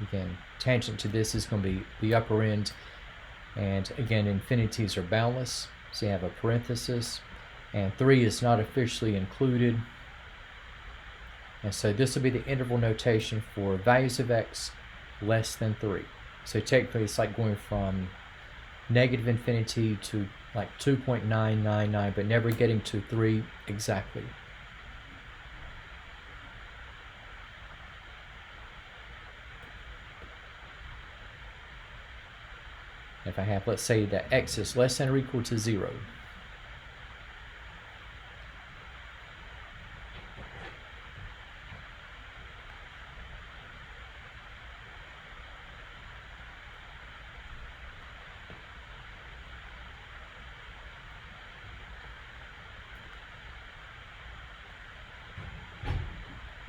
again, tangent to this is going to be the upper end, and again, infinities are boundless, so you have a parenthesis, and 3 is not officially included, and so this will be the interval notation for values of x less than 3. So technically it's like going from negative infinity to like 2.999, but never getting to 3 exactly. If I have, let's say that x is less than or equal to 0.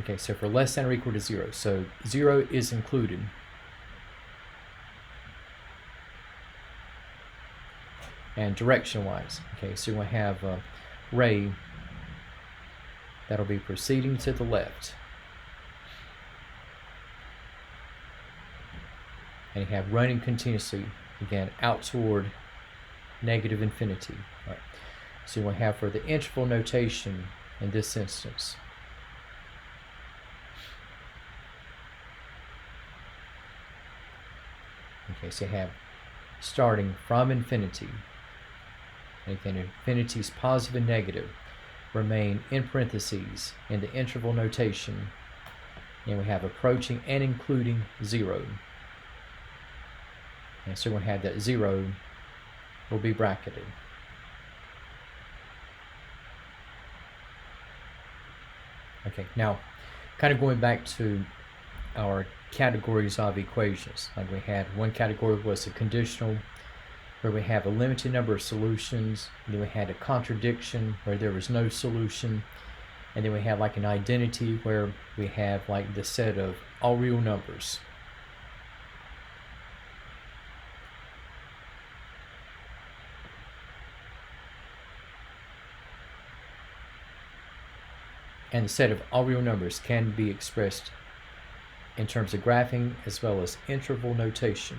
Okay, so for less than or equal to 0, so 0 is included. And direction-wise, okay, so we'll have a ray that'll be proceeding to the left. And you have running continuously, again, out toward negative infinity. All right. So we'll have for the interval notation in this instance. Okay, so you have starting from infinity. And again, infinities positive and negative remain in parentheses in the interval notation, and we have approaching and including 0. And so we'll have that 0 will be bracketed. Okay, now kind of going back to our categories of equations. Like we had one category was a conditional, where we have a limited number of solutions, and then we had a contradiction where there was no solution, and then we have like an identity where we have like the set of all real numbers. And the set of all real numbers can be expressed in terms of graphing as well as interval notation.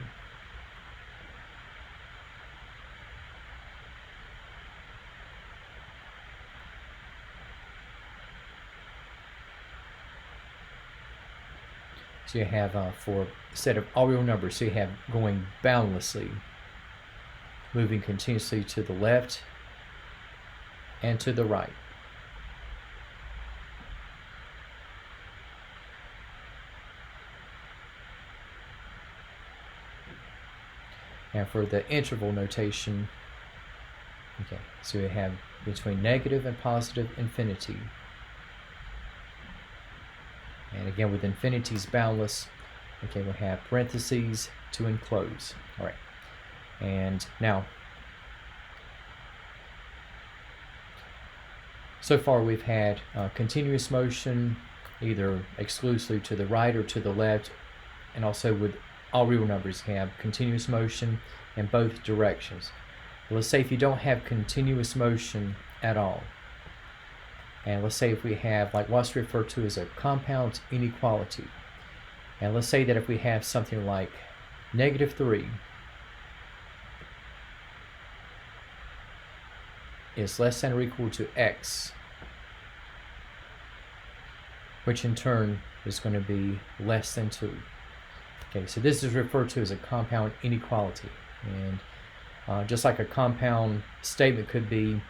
So you have for a set of all real numbers, so you have going boundlessly, moving continuously to the left and to the right. And for the interval notation, okay, so we have between negative and positive infinity. And again, with infinities boundless, okay, we'll have parentheses to enclose. All right. And now, so far we've had continuous motion, either exclusively to the right or to the left, and also with all real numbers can have continuous motion in both directions. Let's say if you don't have continuous motion at all, and let's say if we have like what's referred to as a compound inequality, and let's say that if we have something like -3 is less than or equal to x, which in turn is going to be less than 2. Okay, so this is referred to as a compound inequality, and just like a compound statement could be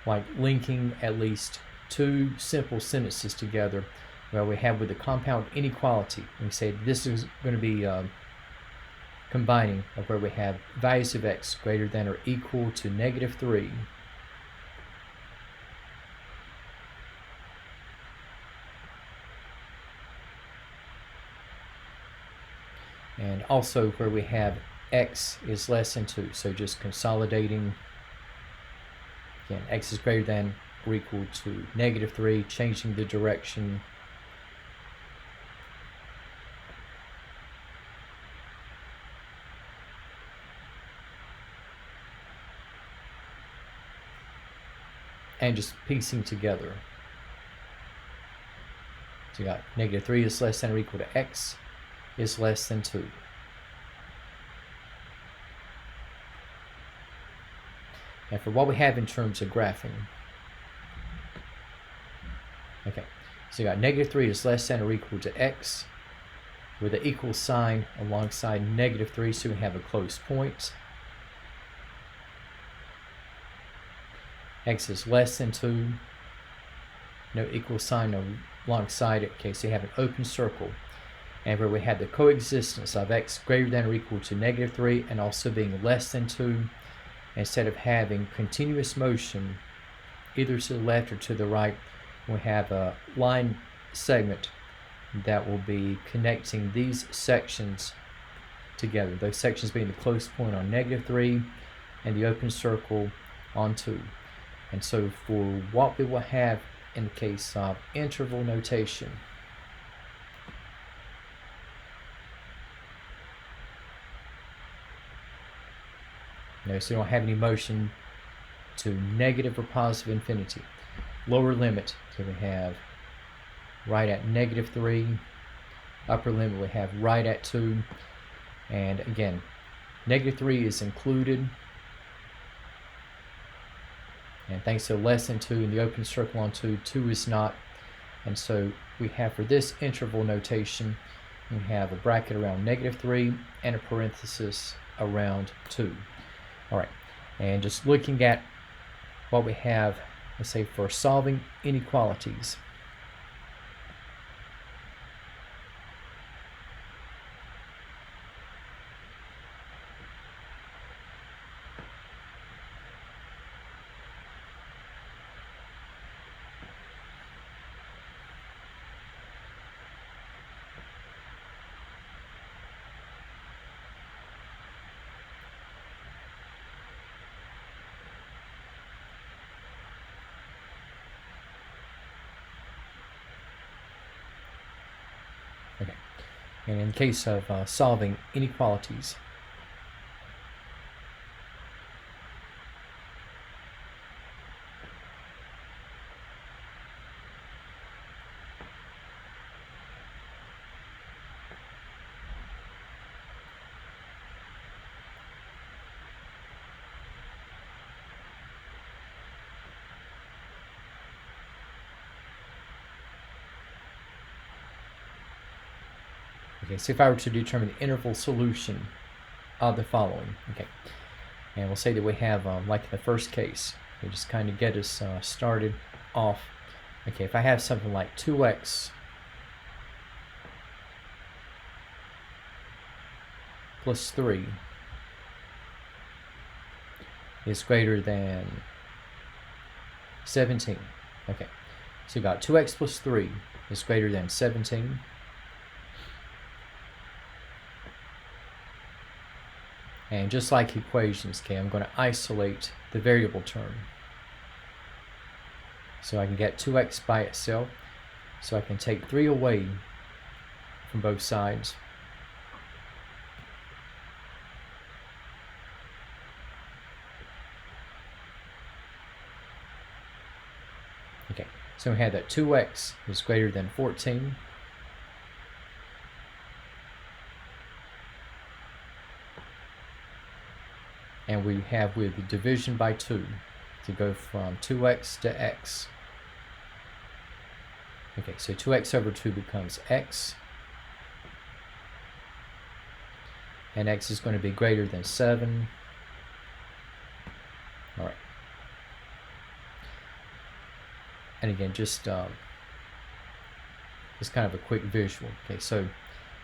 like linking at least two simple sentences together, well, we have with the compound inequality, we say this is going to be combining of where we have values of x greater than or equal to -3 and also where we have x is less than 2. So just consolidating, again, x is greater than or equal to -3, changing the direction. And just piecing together. So you got -3 is less than or equal to x is less than 2. And for what we have in terms of graphing, okay, so you got -3 is less than or equal to x with an equal sign alongside -3, so we have a close point. X is less than 2, no equal sign alongside it. Okay, so you have an open circle, and where we have the coexistence of x greater than or equal to -3 and also being less than 2, instead of having continuous motion either to the left or to the right, we have a line segment that will be connecting these sections together, those sections being the close point on -3 and the open circle on 2. And so for what we will have in the case of interval notation, so you don't have any motion to negative or positive infinity. Lower limit, so we have right at -3. Upper limit we have right at 2. And again, -3 is included. And thanks to less than 2 in the open circle on 2, 2 is not. And so we have for this interval notation, we have a bracket around -3 and a parenthesis around 2. All right, and just looking at what we have, let's say for solving inequalities. Okay, and in case of solving inequalities, okay, so if I were to determine the interval solution of the following, okay, and we'll say that we have, like in the first case, we just kind of get us started off. Okay, if I have something like 2x plus 3 is greater than 17. Okay, so you got 2x plus 3 is greater than 17. And just like equations, okay, I'm going to isolate the variable term. So I can get 2x by itself. So I can take 3 away from both sides. So we have that 2x is greater than 14. And we have with the division by 2 to go from 2x to x. Okay, so 2x over 2 becomes x. And x is going to be greater than 7. All right. And again, just kind of a quick visual. Okay, so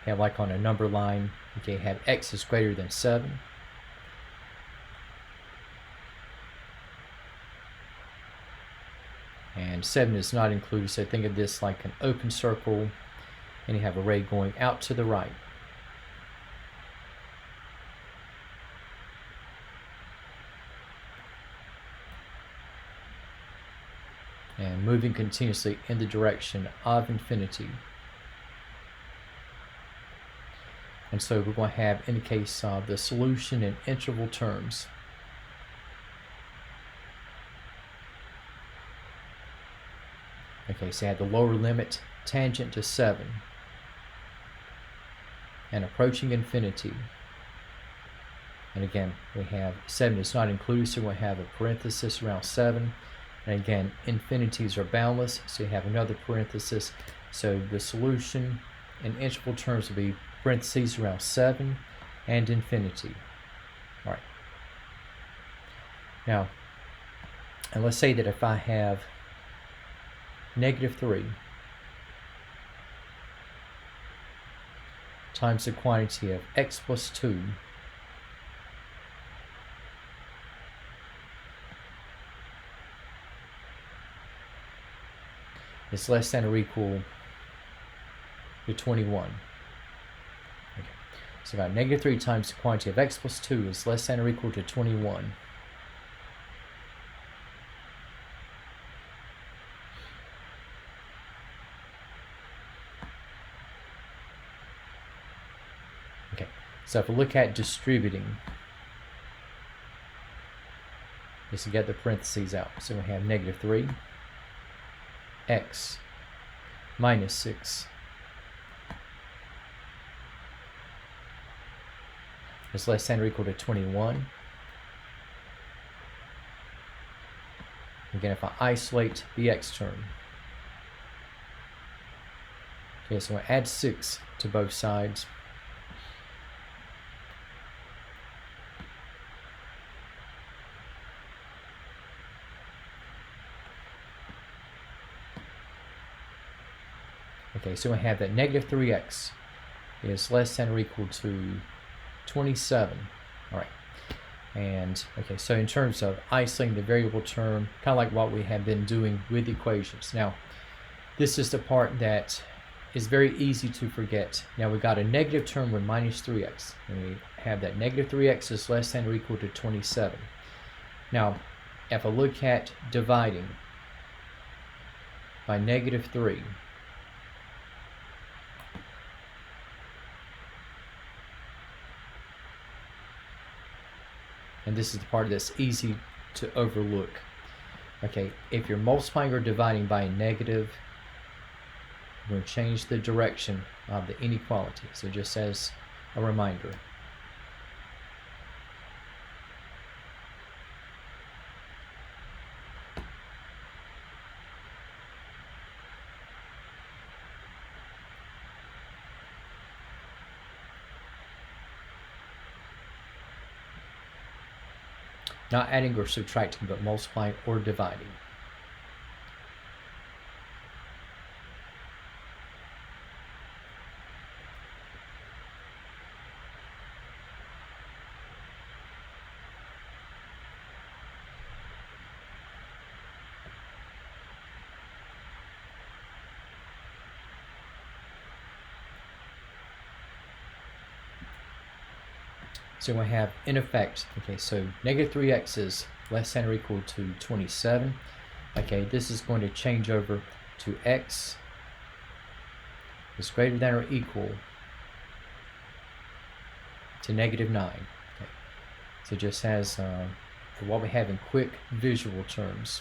have like on a number line, okay, have x is greater than 7. And 7 is not included, so think of this like an open circle, and you have a ray going out to the right. And moving continuously in the direction of infinity. And so we're going to have, in the case of the solution in interval terms, okay, so I have the lower limit tangent to 7 and approaching infinity. And again, we have 7 is not included, so we'll have a parenthesis around 7. And again, infinities are boundless, so you have another parenthesis. So the solution in interval terms will be parentheses around 7 and infinity. All right. Now, and let's say that if I have -3 times the quantity of x plus 2 is less than or equal to 21. Okay. So about -3 times the quantity of x plus 2 is less than or equal to 21. Okay, so if we look at distributing, just to get the parentheses out, so we have -3 x minus 6 is less than or equal to 21. Again, if I isolate the x term, okay, so I add 6 to both sides. Okay, so I have that -3x is less than or equal to 27. All right. And okay, so in terms of isolating the variable term, kind of like what we have been doing with equations. Now, this is the part that is very easy to forget. Now, we got a negative term with -3x, and we have that -3x is less than or equal to 27. Now, if I look at dividing by -3, and this is the part that's easy to overlook. Okay, if you're multiplying or dividing by a negative, we're going to change the direction of the inequality. So just as a reminder. Not adding or subtracting, but multiplying or dividing. So we have, in effect, okay, so -3x is less than or equal to 27. Okay, this is going to change over to x is greater than or equal to -9. Okay. So just as for what we have in quick visual terms.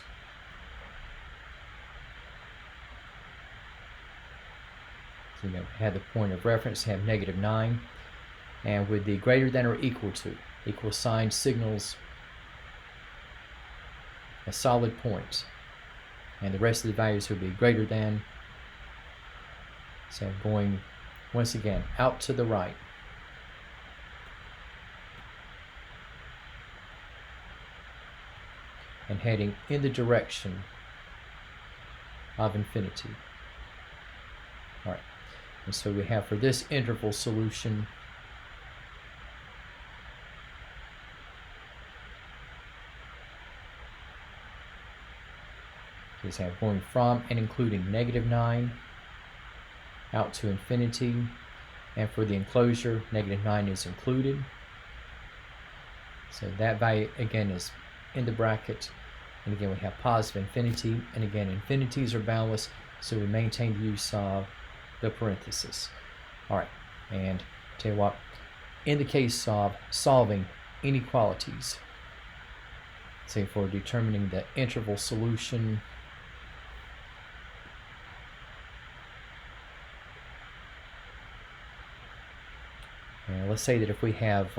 So you have the point of reference, have -9, and with the greater than or equal to, equal sign signals a solid point, and the rest of the values will be greater than. So going once again out to the right, and heading in the direction of infinity. All right, and so we have for this interval solution is have going from and including -9 out to infinity, and for the enclosure -9 is included. So that value again is in the bracket, and again we have positive infinity, and again infinities are boundless, so we maintain the use of the parenthesis. All right, and tell you what, in the case of solving inequalities, say for determining the interval solution, and let's say that if we have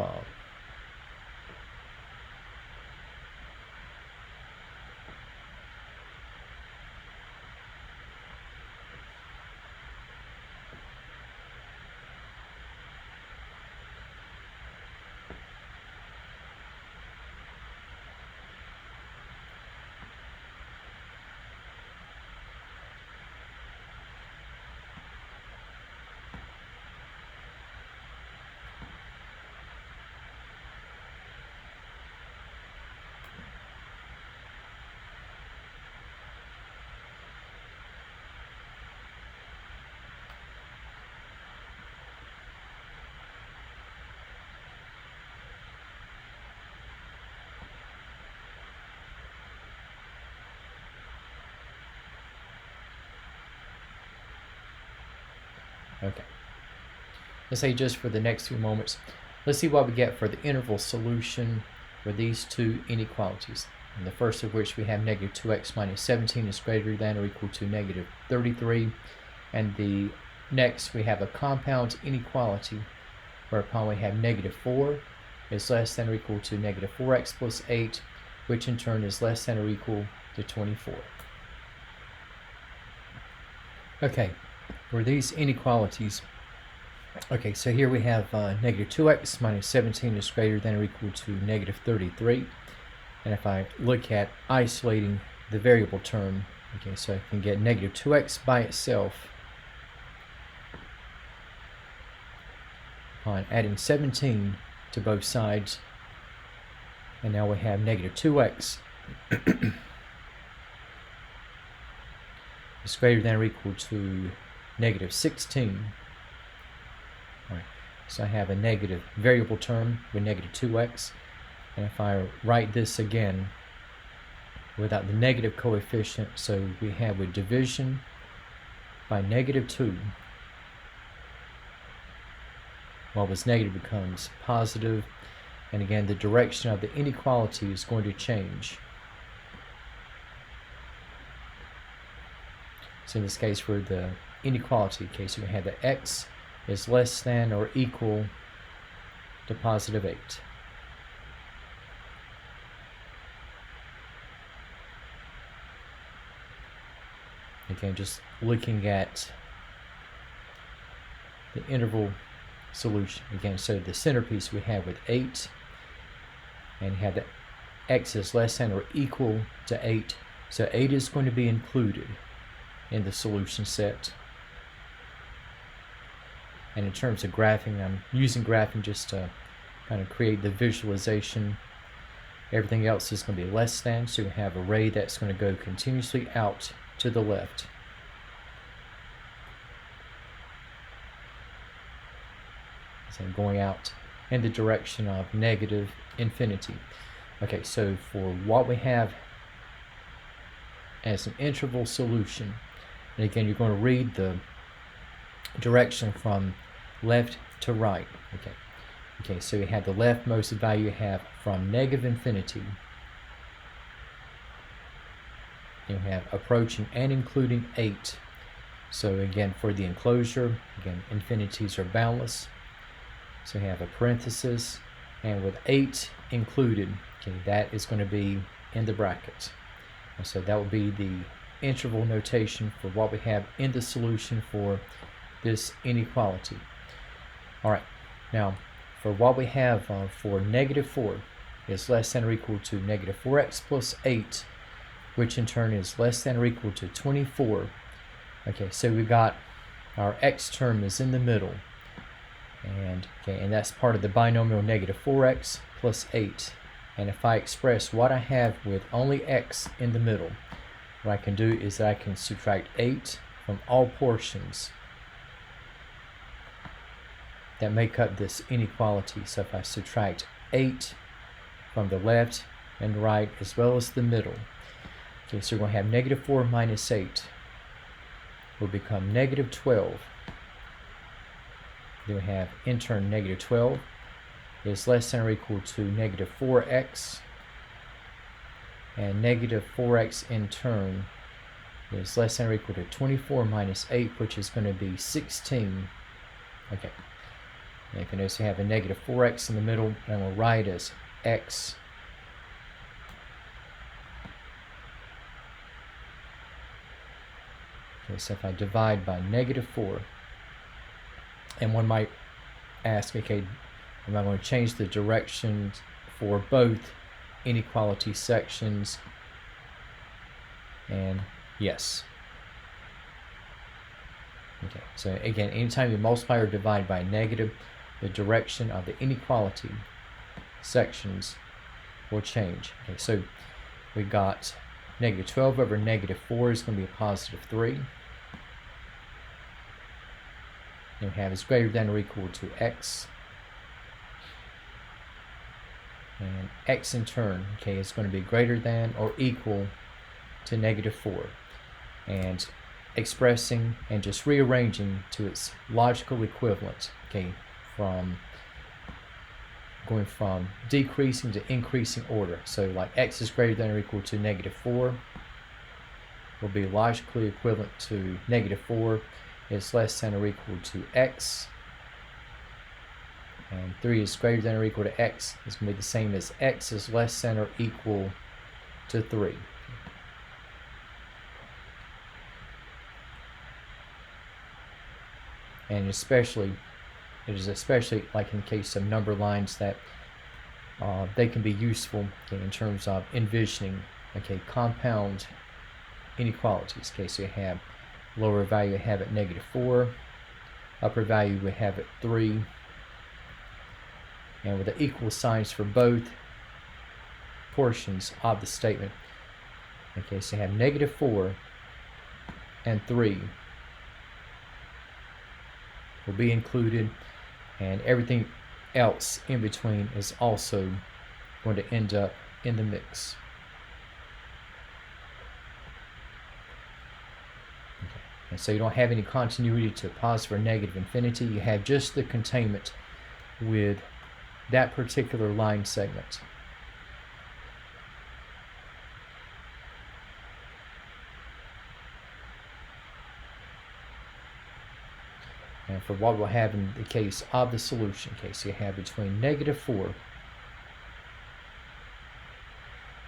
okay, let's say just for the next few moments, let's see what we get for the interval solution for these two inequalities. And the first of which we have -2x minus 17 is greater than or equal to -33. And the next we have a compound inequality whereupon we have -4 is less than or equal to -4x plus 8, which in turn is less than or equal to 24. Okay, for these inequalities, okay, so here we have -2x minus 17 is greater than or equal to -33. And if I look at isolating the variable term, okay, so I can get -2x by itself upon adding 17 to both sides, and now we have -2x is greater than or equal to -16. All right, so I have a negative variable term with -2x, and if I write this again without the negative coefficient, so we have with division by -2, what was negative becomes positive, and again the direction of the inequality is going to change. So in this case, for the inequality case, we have that x is less than or equal to +8. Again, just looking at the interval solution again, so the centerpiece we have with 8, and have that x is less than or equal to 8, so 8 is going to be included in the solution set. And in terms of graphing, I'm using graphing just to kind of create the visualization. Everything else is going to be less than, so we have a ray that's going to go continuously out to the left. So going out in the direction of negative infinity. Okay, so for what we have as an interval solution, and again you're going to read the direction from left to right. Okay, so you have the leftmost value you have from negative infinity. You have approaching and including 8, So again, for the enclosure, again, infinities are boundless. So we have a parenthesis, and with 8 included, okay, that is going to be in the brackets. And so that will be the interval notation for what we have in the solution for this inequality. All right, now for what we have for -4 is less than or equal to -4x plus 8, which in turn is less than or equal to 24. Okay, so we got our x term is in the middle, and that's part of the binomial -4x plus 8. And if I express what I have with only x in the middle, what I can do is that I can subtract 8 from all portions that make up this inequality. So if I subtract 8 from the left and right as well as the middle, okay, so we're going to have -4 minus 8 will become -12. Then we have in turn -12 is less than or equal to -4x, and -4x in turn is less than or equal to 24 minus 8, which is going to be 16. Okay, and you can notice we have a -4x in the middle, and we'll write as x okay. So if I divide by -4, and one might ask, okay, am I going to change the directions for both inequality sections? And yes. Okay, so again, anytime you multiply or divide by a negative, the direction of the inequality sections will change. Okay, so we got -12 over -4 is going to be a +3. And we have is greater than or equal to x. And x in turn, okay, is going to be greater than or equal to -4. And expressing and just rearranging to its logical equivalent, okay, from going from decreasing to increasing order. So like x is greater than or equal to -4 will be logically equivalent to -4 is less than or equal to x, and 3 is greater than or equal to x is going to be the same as x is less than or equal to 3. And especially, it is especially like in case of number lines that they can be useful, okay, in terms of envisioning, okay, compound inequalities. Okay, so you have lower value we have at -4, upper value we have at 3, and with the equal signs for both portions of the statement. Okay, so you have -4 and 3 will be included, and everything else in between is also going to end up in the mix. Okay. And so you don't have any continuity to positive or negative infinity. You have just the containment with that particular line segment. And for what we'll have in the case of the solution case, you have between -4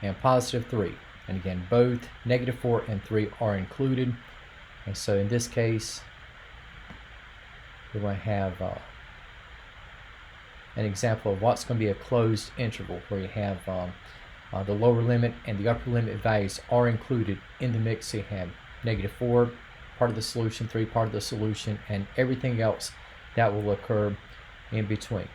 and +3. And again, both -4 and 3 are included. And so in this case, we're going to have an example of what's going to be a closed interval, where you have the lower limit and the upper limit values are included in the mix. So you have -4 part of the solution, 3 part of the solution, and everything else that will occur in between.